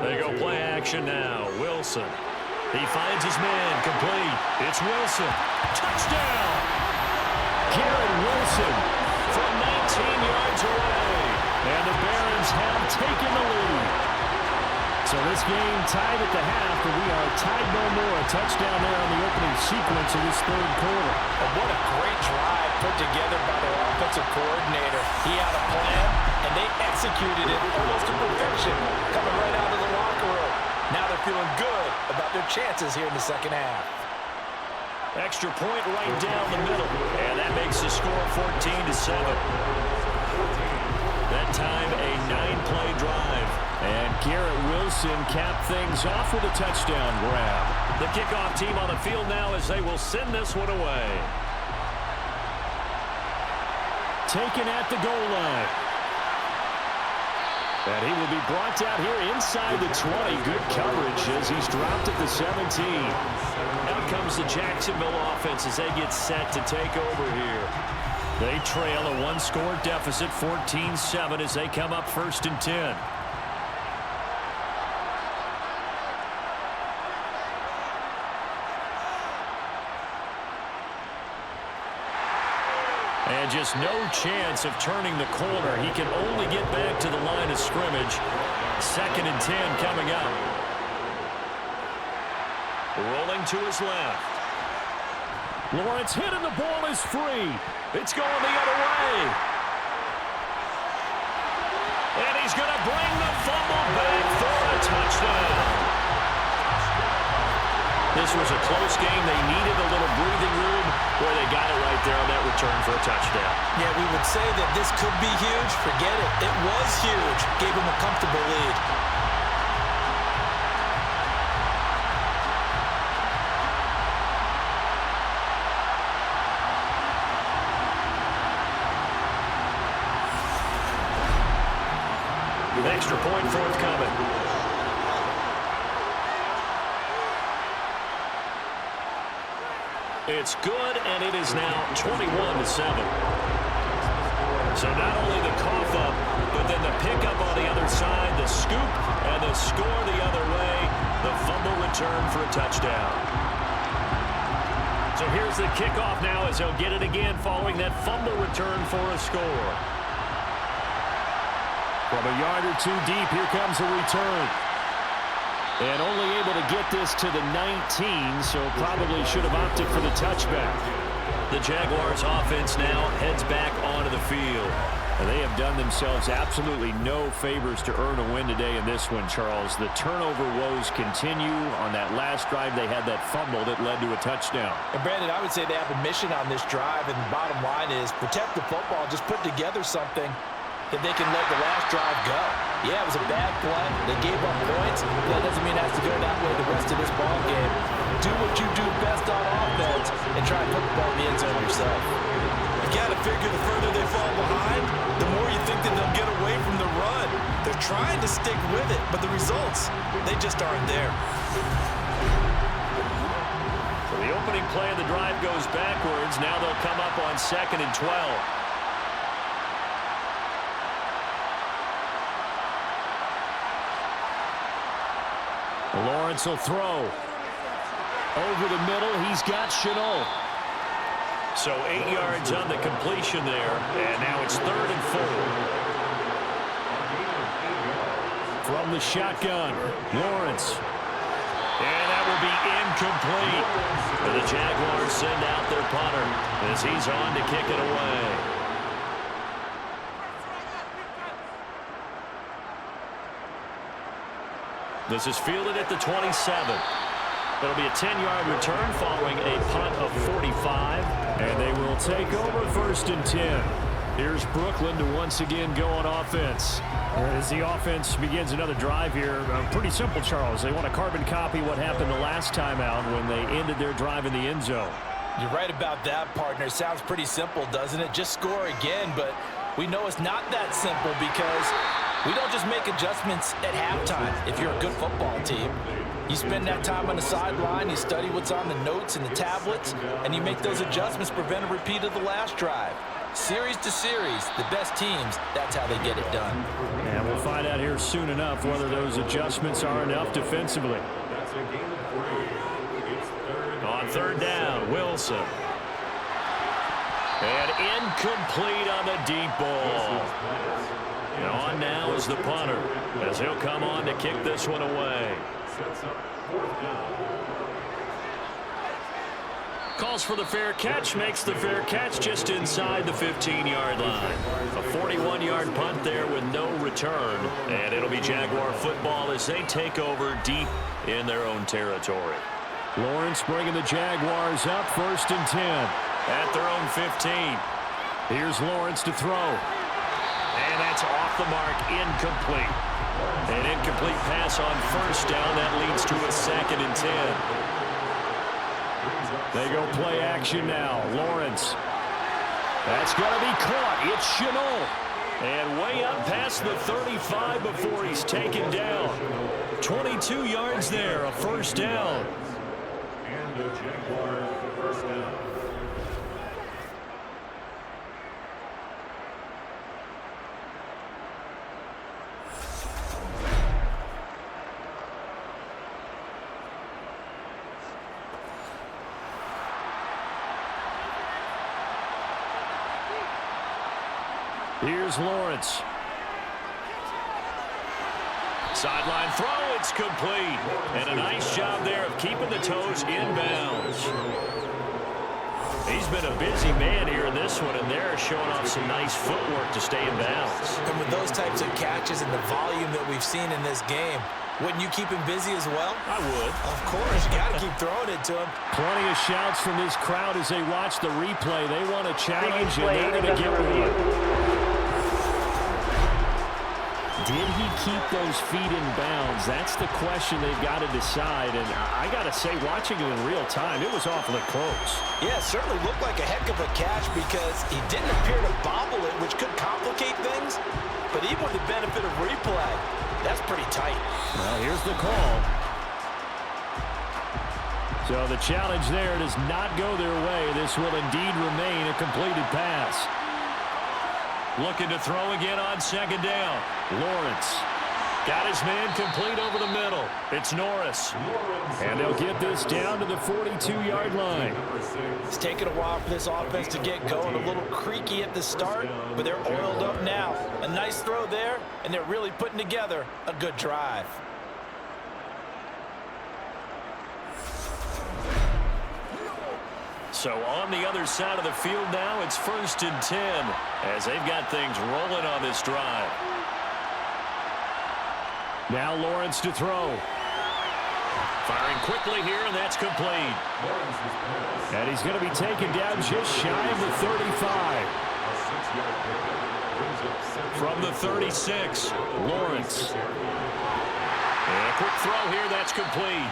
[SPEAKER 2] They go play action now. Wilson. He finds his man, complete. It's Wilson. Touchdown! Garrett Wilson from 19 yards away. And the Barons have taken the lead. So this game tied at the half, but we are tied no more. A touchdown there on the opening sequence of this third quarter.
[SPEAKER 3] And what a great drive put together by their offensive coordinator. He had a plan, and they executed it almost to perfection, coming right out of the locker room. Now they're feeling good about their chances here in the second half.
[SPEAKER 2] Extra point right down the middle, and that makes the score 14-7. That time, a 9-play drive.
[SPEAKER 5] And Garrett Wilson capped things off with a touchdown grab.
[SPEAKER 2] The kickoff team on the field now as they will send this one away.
[SPEAKER 5] Taken at the goal line. And he will be brought out here inside the 20. Good coverage as he's dropped at the 17.
[SPEAKER 2] Out comes the Jacksonville offense as they get set to take over here.
[SPEAKER 5] They trail a one-score deficit, 14-7, as they come up 1st and 10. And just no chance of turning the corner. He can only get back to the line of scrimmage. 2nd and 10 coming up.
[SPEAKER 2] Rolling to his left.
[SPEAKER 5] Lawrence hit and the ball is free. It's going the other way.
[SPEAKER 2] And he's going to bring the fumble back for a touchdown. This was a close game. They needed a little breathing room where they got it right there on that return for a touchdown.
[SPEAKER 3] Yeah, we would say that this could be huge. Forget it. It was huge. Gave him a comfortable lead.
[SPEAKER 2] With extra point forthcoming. It's good, and it is now 21-7. So not only the cough up, but then the pickup on the other side, the scoop, and the score the other way, the fumble return for a touchdown. So here's the kickoff now as they'll get it again following that fumble return for a score.
[SPEAKER 5] From a yard or two deep, here comes a return. And only able to get this to the 19, so probably should have opted for the touchback.
[SPEAKER 2] The Jaguars offense now heads back onto the field.
[SPEAKER 5] And they have done themselves absolutely no favors to earn a win today in this one, Charles. The turnover woes continue. On that last drive, they had that fumble that led to a touchdown.
[SPEAKER 3] And Brandon, I would say they have a mission on this drive, and the bottom line is protect the football. Just put together something that they can let the last drive go. Yeah, it was a bad play. They gave up points. That doesn't mean it has to go that way the rest of this ball game. Do what you do best on offense and try to put the ball in the end zone yourself.
[SPEAKER 7] You got to figure the further they fall behind, the more you think that they'll get away from the run. They're trying to stick with it, but the results, they just aren't there.
[SPEAKER 2] So the opening play of the drive goes backwards. Now they'll come up on 2nd and 12.
[SPEAKER 5] Lawrence will throw. Over the middle, he's got Chenault.
[SPEAKER 2] So 8 yards on the completion there, and now it's 3rd and 4.
[SPEAKER 5] From the shotgun, Lawrence.
[SPEAKER 2] And that will be incomplete. And the Jaguars send out their punter as he's on to kick it away. This is fielded at the 27. It'll be a 10-yard return following a punt of 45.
[SPEAKER 5] And they will take over 1st and 10. Here's Brooklyn to once again go on offense. As the offense begins another drive here, pretty simple, Charles. They want to carbon copy what happened the last time out when they ended their drive in the end zone.
[SPEAKER 3] You're right about that, partner. Sounds pretty simple, doesn't it? Just score again, but we know it's not that simple because we don't just make adjustments at halftime. If you're a good football team, you spend that time on the sideline, you study what's on the notes and the tablets, and you make those adjustments to prevent a repeat of the last drive. Series to series, the best teams, that's how they get it done.
[SPEAKER 5] And we'll find out here soon enough whether those adjustments are enough defensively.
[SPEAKER 4] It's a gain of 3. It's third.
[SPEAKER 2] On third down, Wilson. And incomplete on the deep ball. And on now is the punter, as he'll come on to kick this one away.
[SPEAKER 4] Sets up fourth down.
[SPEAKER 2] Calls for the fair catch, makes the fair catch just inside the 15-yard line. A 41-yard punt there with no return. And it'll be Jaguar football as they take over deep in their own territory.
[SPEAKER 5] Lawrence bringing the Jaguars up, 1st and 10.
[SPEAKER 2] At their own 15.
[SPEAKER 5] Here's Lawrence to throw.
[SPEAKER 2] And that's off the mark, incomplete. An incomplete pass on 1st down. That leads to a 2nd and 10.
[SPEAKER 5] They go play action now. Lawrence. That's going to be caught. It's Chenault.
[SPEAKER 2] And way up past the 35 before he's taken down. 22 yards there, a 1st down.
[SPEAKER 4] And the Jaguar 1st down.
[SPEAKER 5] Here's Lawrence.
[SPEAKER 2] Sideline throw, it's complete. And a nice job there of keeping the toes in bounds. He's been a busy man here in this one, and they're showing off some nice footwork to stay in bounds.
[SPEAKER 3] And with those types of catches and the volume that we've seen in this game, wouldn't you keep him busy as well?
[SPEAKER 2] I would.
[SPEAKER 3] Of course, you got to keep throwing it to him.
[SPEAKER 5] Plenty of shouts from this crowd as they watch the replay. They want a challenge, and they're going to get one. Did he keep those feet in bounds? That's the question they've got to decide. And I got to say, watching it in real time, it was awfully close.
[SPEAKER 3] Yeah, it certainly looked like a heck of a catch because he didn't appear to bobble it, which could complicate things. But even with the benefit of replay, that's pretty tight.
[SPEAKER 5] Well, here's the call. So the challenge there does not go their way. This will indeed remain a completed pass.
[SPEAKER 2] Looking to throw again on 2nd down.
[SPEAKER 5] Lawrence.
[SPEAKER 2] Got his man complete over the middle. It's Norris.
[SPEAKER 5] And they'll get this down to the 42-yard line.
[SPEAKER 3] It's taken a while for this offense to get going. A little creaky at the start, but they're oiled up now. A nice throw there, and they're really putting together a good drive.
[SPEAKER 2] So on the other side of the field now, it's 1st and 10 as they've got things rolling on this drive.
[SPEAKER 5] Now Lawrence to throw.
[SPEAKER 2] Firing quickly here, and that's complete.
[SPEAKER 5] And he's going to be taken down just shy of the 35.
[SPEAKER 2] From the 36, Lawrence. And a quick throw here, that's complete.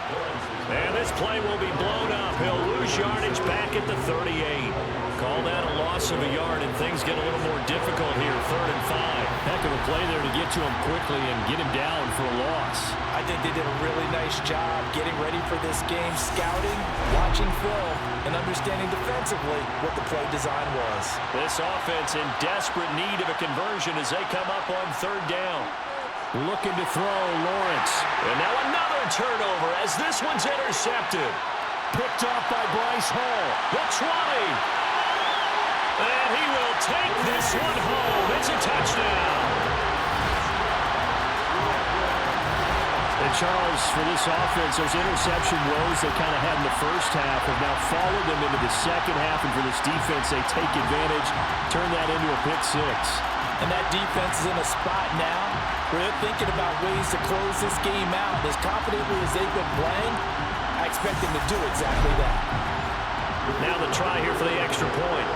[SPEAKER 2] And this play will be blown up. He'll lose yardage back at the 38. Call that a loss of a yard, and things get a little more difficult here, 3rd and 5.
[SPEAKER 5] Heck of a play there to get to him quickly and get him down for a loss.
[SPEAKER 3] I think they did a really nice job getting ready for this game, scouting, watching film, and understanding defensively what the play design was.
[SPEAKER 2] This offense in desperate need of a conversion as they come up on 3rd down.
[SPEAKER 5] Looking to throw, Lawrence.
[SPEAKER 2] And now another turnover as this one's intercepted.
[SPEAKER 5] Picked off by Bryce Hall.
[SPEAKER 2] The 20. And he will take this one home. It's a touchdown.
[SPEAKER 5] And Charles, for this offense, those interception woes they kind of had in the first half have now followed them into the second half. And for this defense, they take advantage, turn that into a pick 6.
[SPEAKER 3] And that defense is in a spot now where they're thinking about ways to close this game out. As confidently as they've been playing, I expect them to do exactly that.
[SPEAKER 2] Now the try here for the extra point.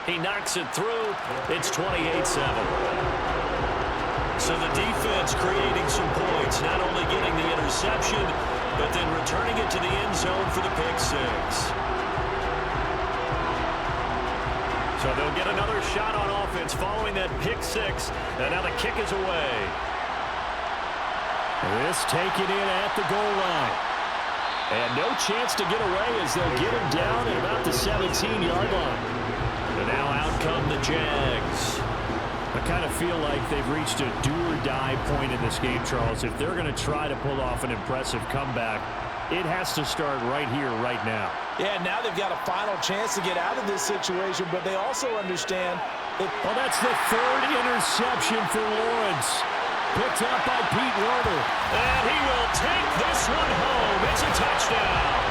[SPEAKER 2] He knocks it through. It's 28-7. So the defense creating some points, not only getting the interception, but then returning it to the end zone for the pick 6. So they'll get another shot on offense following that pick 6. And now the kick is away.
[SPEAKER 5] This taken in at the goal line. And no chance to get away as they'll get him down at about the 17-yard line.
[SPEAKER 2] And now out come the Jags.
[SPEAKER 5] I kind of feel like they've reached a do-or-die point in this game, Charles. If they're going to try to pull off an impressive comeback, it has to start right here, right now.
[SPEAKER 3] Yeah, now they've got a final chance to get out of this situation, but they also understand that...
[SPEAKER 5] Well, that's the third interception for Lawrence. Picked up by Pete Werner. And he will take this one home. It's a touchdown.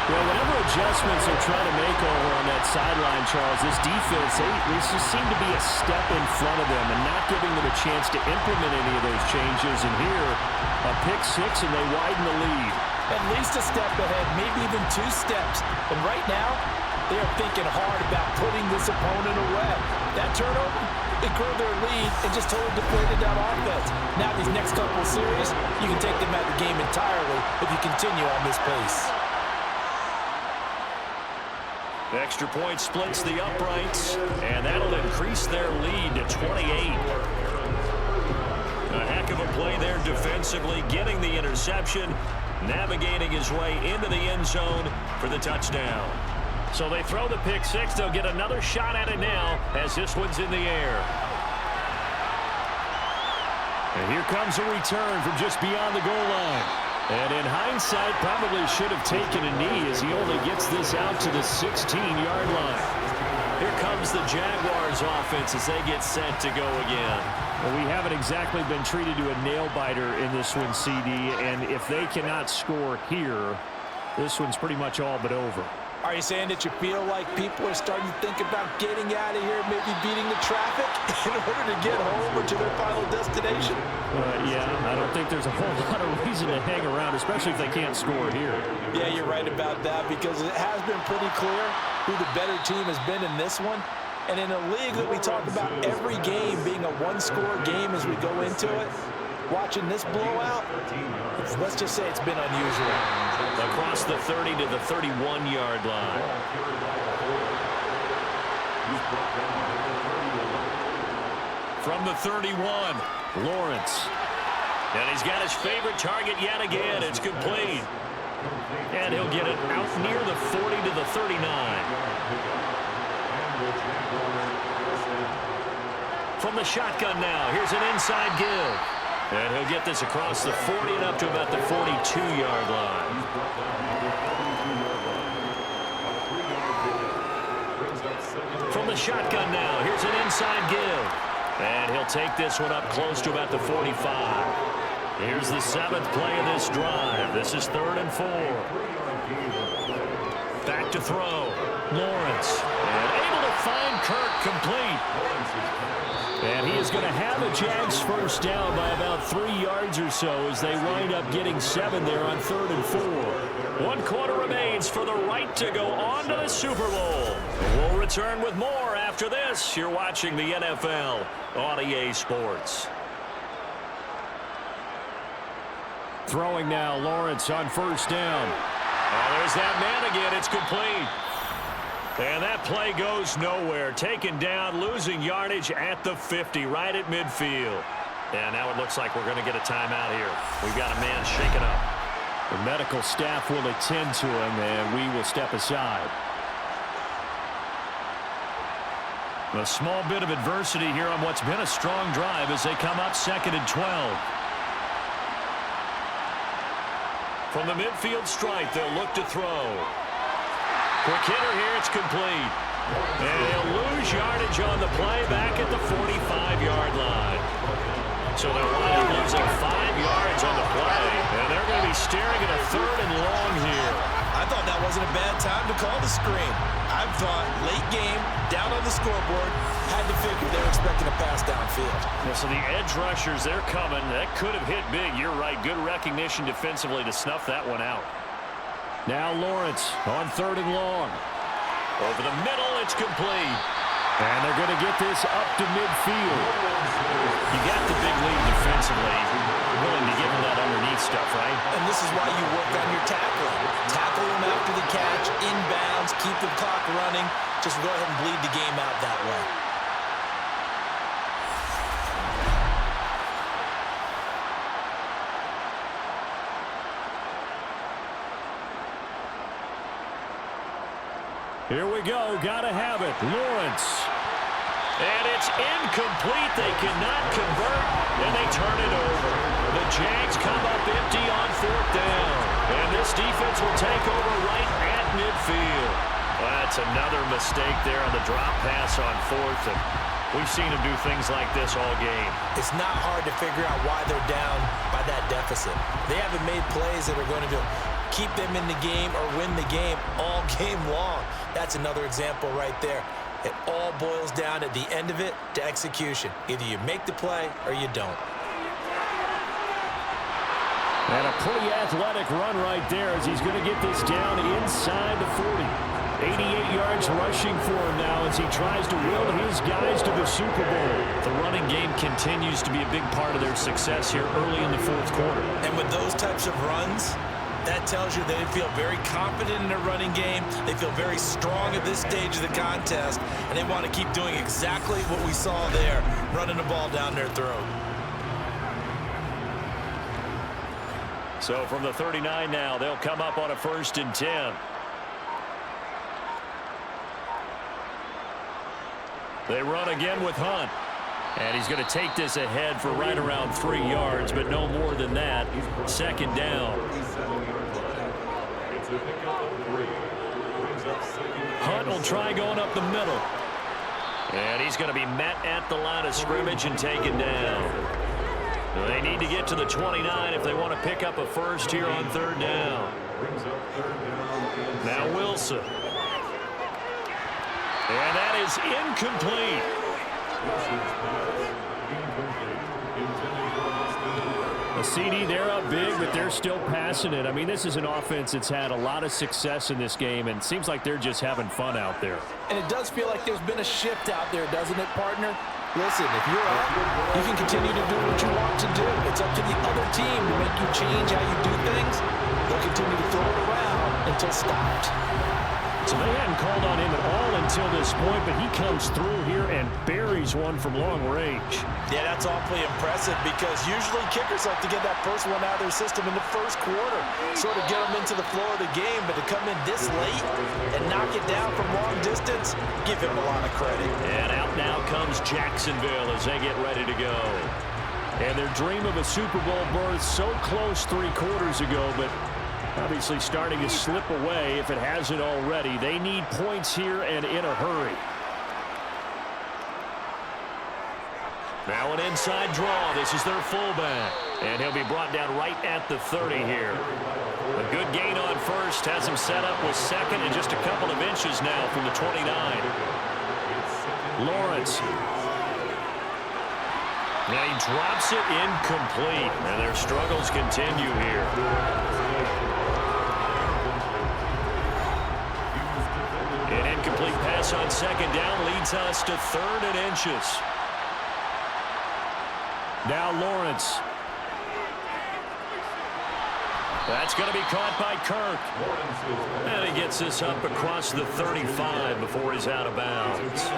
[SPEAKER 5] Well, whatever adjustments they're trying to make over on that sideline, Charles, this defense, they just seem to be a step in front of them and not giving them a chance to implement any of those changes. And here, a pick six, and they widen the lead.
[SPEAKER 3] At least a step ahead, maybe even 2 steps. And right now, they are thinking hard about putting this opponent away. That turnover, it grew their lead and just totally depleted that offense. Now these next couple of series, you can take them out of the game entirely if you continue on this pace.
[SPEAKER 2] The extra point splits the uprights, and that'll increase their lead to 28. A heck of a play there defensively, getting the interception, navigating his way into the end zone for the touchdown. So they throw the pick six. They'll get another shot at it now as this one's in the air. And here comes a return from just beyond the goal line. And in hindsight, probably should have taken a knee as he only gets this out to the 16-yard line. Here comes the Jaguars offense as they get set to go again.
[SPEAKER 5] Well, we haven't exactly been treated to a nail-biter in this one, CD, and if they cannot score here, this one's pretty much all but over.
[SPEAKER 3] Are you saying that you feel like people are starting to think about getting out of here, maybe beating the traffic in order to get home or to their final destination?
[SPEAKER 5] Yeah, I don't think there's a whole lot of reason to hang around, especially if they can't score here.
[SPEAKER 3] Yeah, you're right about that because it has been pretty clear who the better team has been in this one. And in a league that we talk about every game being a one-score game as we go into it, watching this blowout, let's just say it's been unusual.
[SPEAKER 2] Across the 30 to the 31-yard line. From the 31, Lawrence. And he's got his favorite target yet again. It's complete. And he'll get it out near the 40 to the 39. From the shotgun now, here's an inside give. And he'll get this across the 40 and up to about the 42-yard line. From the shotgun now, here's an inside give. And he'll take this one up close to about the 45. Here's the 7th play of this drive. This is 3rd and 4. Back to throw. Lawrence. And able to find Kirk complete. And he is going to have a Jags first down by about 3 yards or so as they wind up getting 7 there on 3rd and 4. 1 quarter remains for the right to go on to the Super Bowl. We'll return with more after this. You're watching the NFL on EA Sports.
[SPEAKER 5] Throwing now, Lawrence on first down.
[SPEAKER 2] There's that man again. It's complete. And that play goes nowhere. Taken down, losing yardage at the 50, right at midfield. And now it looks like we're going to get a timeout here. We've got a man shaken up.
[SPEAKER 5] The medical staff will attend to him, and we will step aside. A small bit of adversity here on what's been a strong drive as they come up 2nd and 12.
[SPEAKER 2] From the midfield stripe, they'll look to throw. Quick hitter here, it's complete. And they'll lose yardage on the play back at the 45-yard line. So they'll wind up losing 5 yards on the play. And they're going to be staring at a 3rd and long here.
[SPEAKER 7] I thought that wasn't a bad time to call the screen. I thought late game, down on the scoreboard, had to figure they were expecting a pass downfield.
[SPEAKER 2] Yeah, so the edge rushers, they're coming. That could have hit big. You're right. Good recognition defensively to snuff that one out.
[SPEAKER 5] Now Lawrence on 3rd and long.
[SPEAKER 2] Over the middle, it's complete.
[SPEAKER 5] And they're going to get this up to midfield.
[SPEAKER 2] You got the big lead defensively. Willing to give him that underneath stuff, right?
[SPEAKER 7] And this is why you work on your tackling. Tackle him after the catch, inbounds, keep the clock running. Just go ahead and bleed the game out that way.
[SPEAKER 5] Here we go. Got to have it. Lawrence.
[SPEAKER 2] And it's incomplete. They cannot convert, and they turn it over. The Jags come up empty on 4th down. And this defense will take over right at midfield. Well, that's another mistake there on the drop pass on 4th. And we've seen them do things like this all game.
[SPEAKER 3] It's not hard to figure out why they're down by that deficit. They haven't made plays that are going to keep them in the game or win the game all game long. That's another example right there. It all boils down at the end of it to execution. Either you make the play or you don't.
[SPEAKER 5] And a pretty athletic run right there as he's going to get this down inside the 40. 88 yards rushing for him now as he tries to will his guys to the Super Bowl.
[SPEAKER 2] The running game continues to be a big part of their success here early in the 4th quarter.
[SPEAKER 3] And with those types of runs, that tells you they feel very confident in their running game. They feel very strong at this stage of the contest, and they want to keep doing exactly what we saw there, running the ball down their throat.
[SPEAKER 2] So from the 39 now, they'll come up on a 1st and 10. They run again with Hunt. And he's going to take this ahead for right around 3 yards, but no more than that. 2nd down. Hunt will try going up the middle. And he's going to be met at the line of scrimmage and taken down. They need to get to the 29 if they want to pick up a first here on 3rd down. Now Wilson. And that is incomplete.
[SPEAKER 5] A CD, they're up big, but they're still passing it. I mean, this is an offense that's had a lot of success in this game, and it seems like they're just having fun out there.
[SPEAKER 3] And it does feel like there's been a shift out there, doesn't it, partner? Listen, if you're up, you can continue to do what you want to do. It's up to the other team to make you change how you do things. They'll continue to throw it around until stopped.
[SPEAKER 5] So they hadn't called on him at all until this point, but he comes through here and buries one from long range.
[SPEAKER 3] Yeah, that's awfully impressive because usually kickers like to get that first one out of their system in the 1st quarter, sort of get them into the flow of the game, but to come in this late and knock it down from long distance, give him a lot of credit.
[SPEAKER 2] And out now comes Jacksonville as they get ready to go.
[SPEAKER 5] And their dream of a Super Bowl berth so close 3 quarters ago, but obviously starting to slip away if it hasn't already. They need points here and in a hurry.
[SPEAKER 2] Now an inside draw. This is their fullback. And he'll be brought down right at the 30 here. A good gain on 1st. Has him set up with 2nd and just a couple of inches now from the 29.
[SPEAKER 5] Lawrence.
[SPEAKER 2] Now he drops it incomplete. And their struggles continue here. An incomplete pass on 2nd down leads us to 3rd and inches.
[SPEAKER 5] Now Lawrence.
[SPEAKER 2] That's going to be caught by Kirk. And he gets this up across the 35 before he's out of bounds.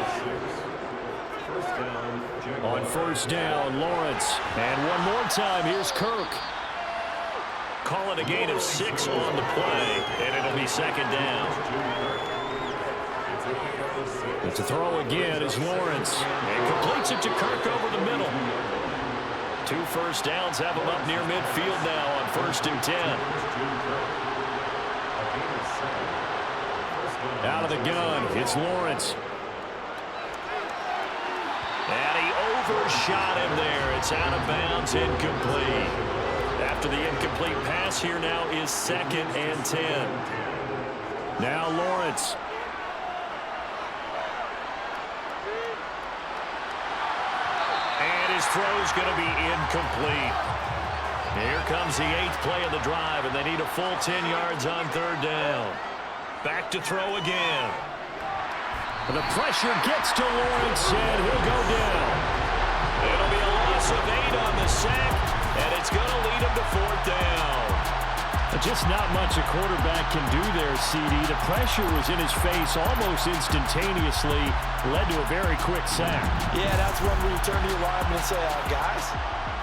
[SPEAKER 5] On 1st down, Lawrence. And one more time, here's Kirk.
[SPEAKER 2] Call it a gain of 6 on the play, and it'll be 2nd down.
[SPEAKER 5] But to throw again is Lawrence.
[SPEAKER 2] And completes it to Kirk over the middle. 2 first downs have him up near midfield now on 1st and 10.
[SPEAKER 5] Out of the gun, it's Lawrence.
[SPEAKER 2] And he overshot him there. It's out of bounds, incomplete. After the incomplete pass, here now is 2nd and 10.
[SPEAKER 5] Now Lawrence.
[SPEAKER 2] And his throw's going to be incomplete. Here comes the 8th play of the drive, and they need a full 10 yards on 3rd down. Back to throw again.
[SPEAKER 5] The pressure gets to Lawrence, and he'll go down.
[SPEAKER 2] It'll be a loss of 8 on the sack, and it's going to lead him to 4th down.
[SPEAKER 5] Just not much a quarterback can do there, CD. The pressure was in his face almost instantaneously, led to a very quick sack.
[SPEAKER 3] Yeah, that's when we turn to your lineman and say, guys,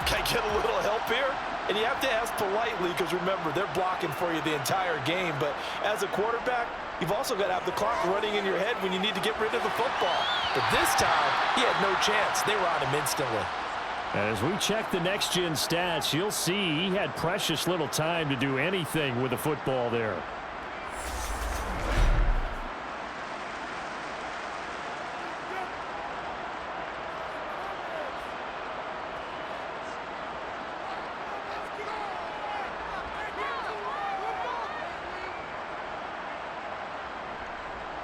[SPEAKER 3] can I get a little help here? And you have to ask politely because, remember, they're blocking for you the entire game. But as a quarterback, you've also got to have the clock running in your head when you need to get rid of the football. But this time, he had no chance. They were on him instantly.
[SPEAKER 5] As we check the next-gen stats, you'll see he had precious little time to do anything with the football there.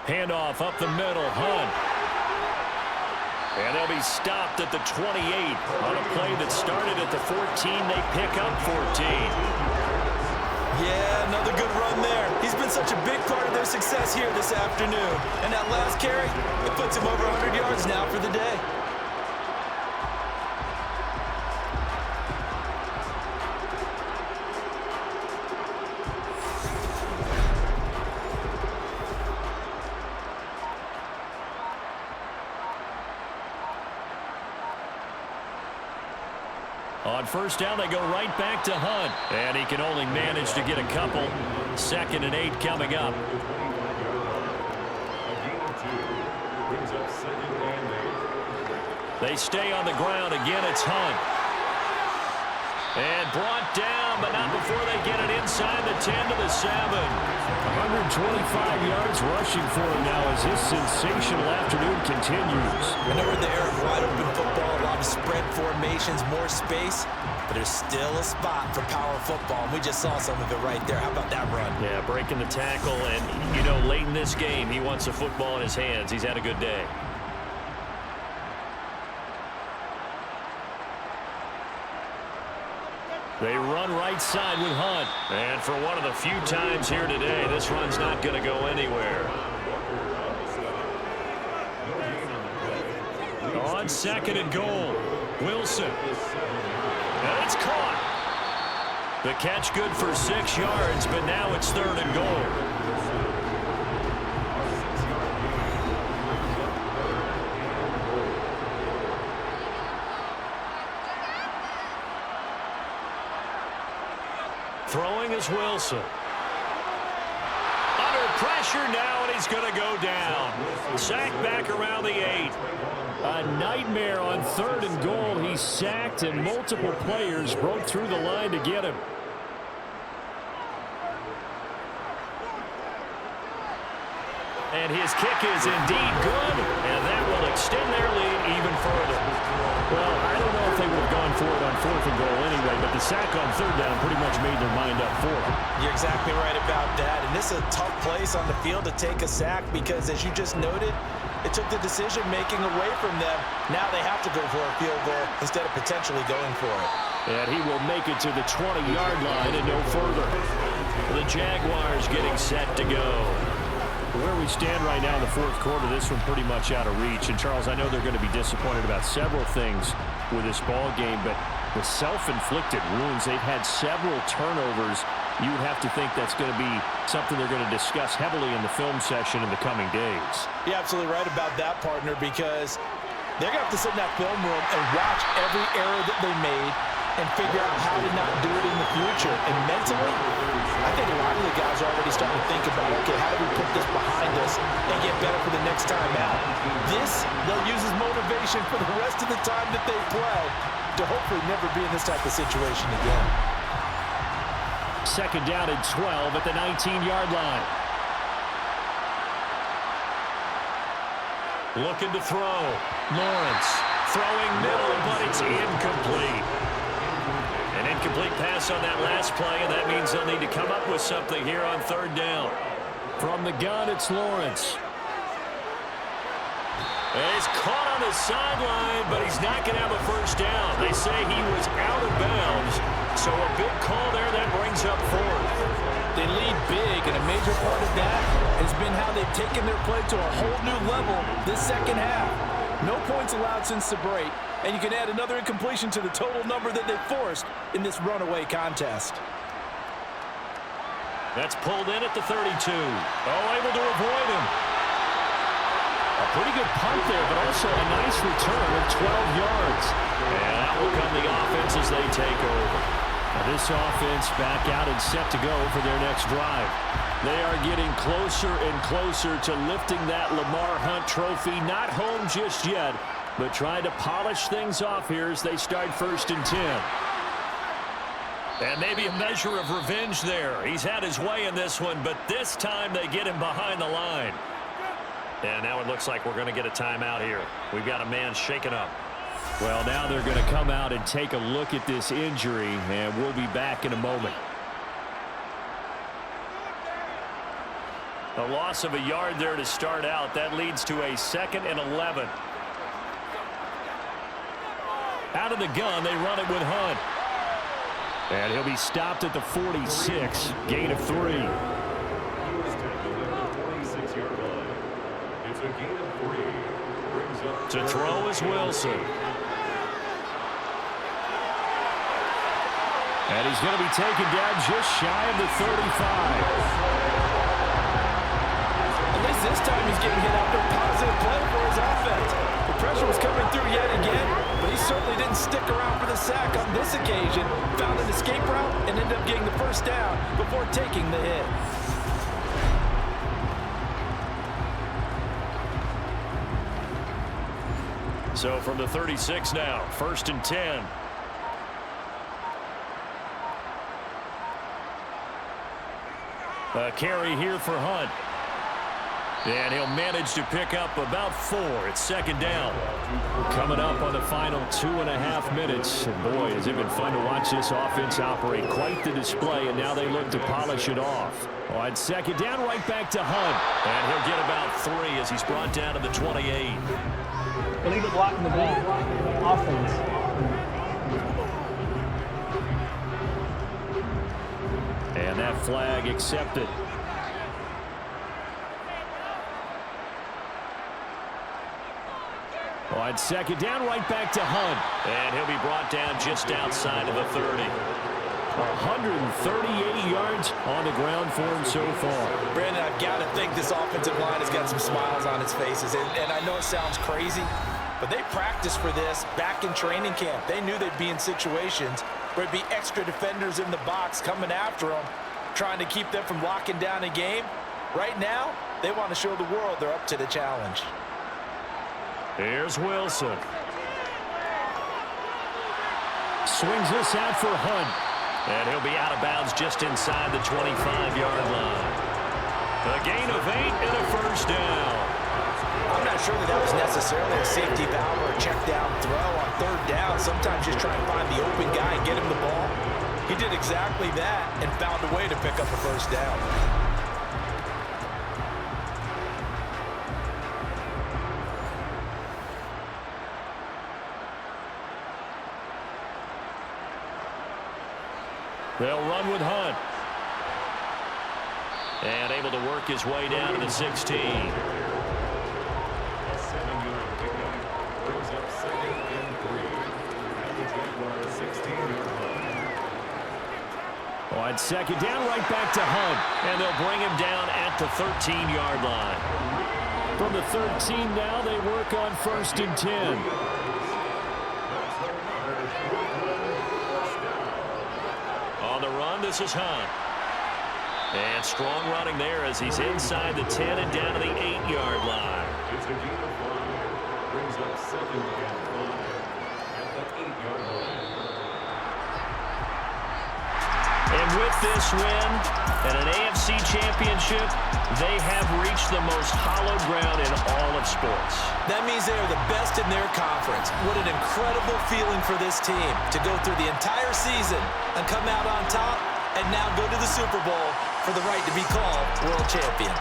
[SPEAKER 5] Handoff up the middle, Hunt. And they'll be stopped at the 28 on a play that started at the 14. They pick up 14.
[SPEAKER 7] Yeah, another good run there. He's been such a big part of their success here this afternoon. And that last carry, it puts him over 100 yards now for the day.
[SPEAKER 5] On first down, they go right back to Hunt. And he can only manage to get a couple. 2nd and 8 coming up. They stay on the ground. Again, it's Hunt. And brought down, but not before they get it inside the 10 to the 7. 125 yards rushing for him now as his sensational afternoon continues.
[SPEAKER 7] I know we're in the era of wide open football, a lot of spread formations, more space, but there's still a spot for power football, and we just saw some of it right there. How about that run?
[SPEAKER 5] Yeah, breaking the tackle, and, you know, late in this game, he wants the football in his hands. He's had a good day. They run right side with Hunt. And for one of the few times here today, this run's not going to go anywhere. On 2nd and goal, Wilson. And it's caught. The catch good for 6 yards, but now it's 3rd and goal. Throwing is Wilson. Under pressure now, and he's going to go down. Sacked back around the 8. A nightmare on 3rd and goal. He's sacked, and multiple players broke through the line to get him. And his kick is indeed good, and that will extend their lead even further. Well, I don't know if they would have gone for it on 4th and goal anyway, but the sack on 3rd down pretty much made their mind up for it.
[SPEAKER 3] You're exactly right about that, and this is a tough place on the field to take a sack because, as you just noted, it took the decision-making away from them. Now they have to go for a field goal instead of potentially going for it.
[SPEAKER 5] And he will make it to the 20-yard line and no further. The Jaguars getting set to go. Where we stand right now in the 4th quarter, this one pretty much out of reach. And, Charles, I know they're going to be disappointed about several things with this ball game, but the self-inflicted wounds, they've had several turnovers. You would have to think that's going to be something they're going to discuss heavily in the film session in the coming days.
[SPEAKER 3] You're absolutely right about that, partner, because they're going to have to sit in that film room and watch every error that they made and figure out how to not do it in the future. And mentally, I think a lot of the guys are already starting to think about, okay, how do we put this behind us and get better for the next time out? This, they'll use as motivation for the rest of the time that they play to hopefully never be in this type of situation again.
[SPEAKER 5] 2nd down and 12 at the 19-yard line. Looking to throw. Lawrence throwing middle, but it's incomplete. An incomplete pass on that last play, and that means they'll need to come up with something here on 3rd down. From the gun, it's Lawrence. And he's caught on the sideline, but he's not going to have a first down. They say he was out of bounds, so a big call there that brings up 4th.
[SPEAKER 3] They lead big, and a major part of that has been how they've taken their play to a whole new level this 2nd half. No points allowed since the break, and you can add another incompletion to the total number that they forced in this runaway contest.
[SPEAKER 5] That's pulled in at the 32. Oh, able to avoid him. A pretty good punt there, but also a nice return of 12 yards. And out will come the offense as they take over. Now this offense back out and set to go for their next drive. They are getting closer and closer to lifting that Lamar Hunt trophy. Not home just yet, but trying to polish things off here as they start 1st and 10.
[SPEAKER 2] And maybe a measure of revenge there. He's had his way in this one, but this time they get him behind the line. And now it looks like we're going to get a timeout here. We've got a man shaken up.
[SPEAKER 5] Well, now they're going to come out and take a look at this injury, and we'll be back in a moment.
[SPEAKER 2] A loss of a yard there to start out. That leads to a 2nd and 11. Out of the gun, they run it with Hunt.
[SPEAKER 5] And he'll be stopped at the 46, gain of 3.
[SPEAKER 4] It's a gain of 3. Brings up
[SPEAKER 2] To throw is Wilson.
[SPEAKER 5] And he's going to be taken down just shy of the 35.
[SPEAKER 3] At least this time he's getting hit after a positive play for his offense. The pressure was coming through yet again, but he certainly didn't stick around for the sack on this occasion. Found an escape route and ended up getting the first down before taking the hit.
[SPEAKER 2] So from the 36 now, 1st and 10. A carry here for Hunt. And he'll manage to pick up about 4. It's 2nd down.
[SPEAKER 5] Coming up on the final 2.5 minutes. And boy, has it been fun to watch this offense operate. Quite the display, and now they look to polish it off. On 2nd down, right back to Hunt.
[SPEAKER 2] And he'll get about 3 as he's brought down to the 28.
[SPEAKER 8] Illegal block in the back. Offense.
[SPEAKER 5] And that flag accepted. On 2nd down, right back to Hunt.
[SPEAKER 2] And he'll be brought down just outside of the 30.
[SPEAKER 5] 138 yards on the ground for him so far.
[SPEAKER 3] Brandon, I've got to think this offensive line has got some smiles on its faces. And I know it sounds crazy, but they practiced for this back in training camp. They knew they'd be in situations where it'd be extra defenders in the box coming after them, trying to keep them from locking down a game. Right now, they want to show the world they're up to the challenge.
[SPEAKER 2] Here's Wilson.
[SPEAKER 5] Swings this out for Hunt.
[SPEAKER 2] And he'll be out of bounds just inside the 25-yard line. A gain of 8 and a 1st down.
[SPEAKER 3] I'm not sure that was necessarily a safety valve or a check down throw on 3rd down. Sometimes just try and find the open guy and get him the ball. He did exactly that and found a way to pick up a 1st down.
[SPEAKER 2] They'll run with Hunt. And able to work his way down to the 16.
[SPEAKER 4] a 7-yard pickup. Brings up 2nd and 3. At the Jaguars 16-yard line.
[SPEAKER 5] On 2nd down, right back to Hunt.
[SPEAKER 2] And they'll bring him down at the 13-yard line.
[SPEAKER 5] From the 13 now, they work on 1st and 10.
[SPEAKER 2] On the run, this is Hunt. And strong running there as he's inside the 10 and down to the 8-yard line.
[SPEAKER 4] It's a gain of 5. Brings up 2nd and 5 at the 8-yard line.
[SPEAKER 2] And with this win and an AFC Championship, they have reached the most hallowed ground in all of sports.
[SPEAKER 3] That means they are the best in their conference. What an incredible feeling for this team to go through the entire season and come out on top and now go to the Super Bowl for the right to be called world champion.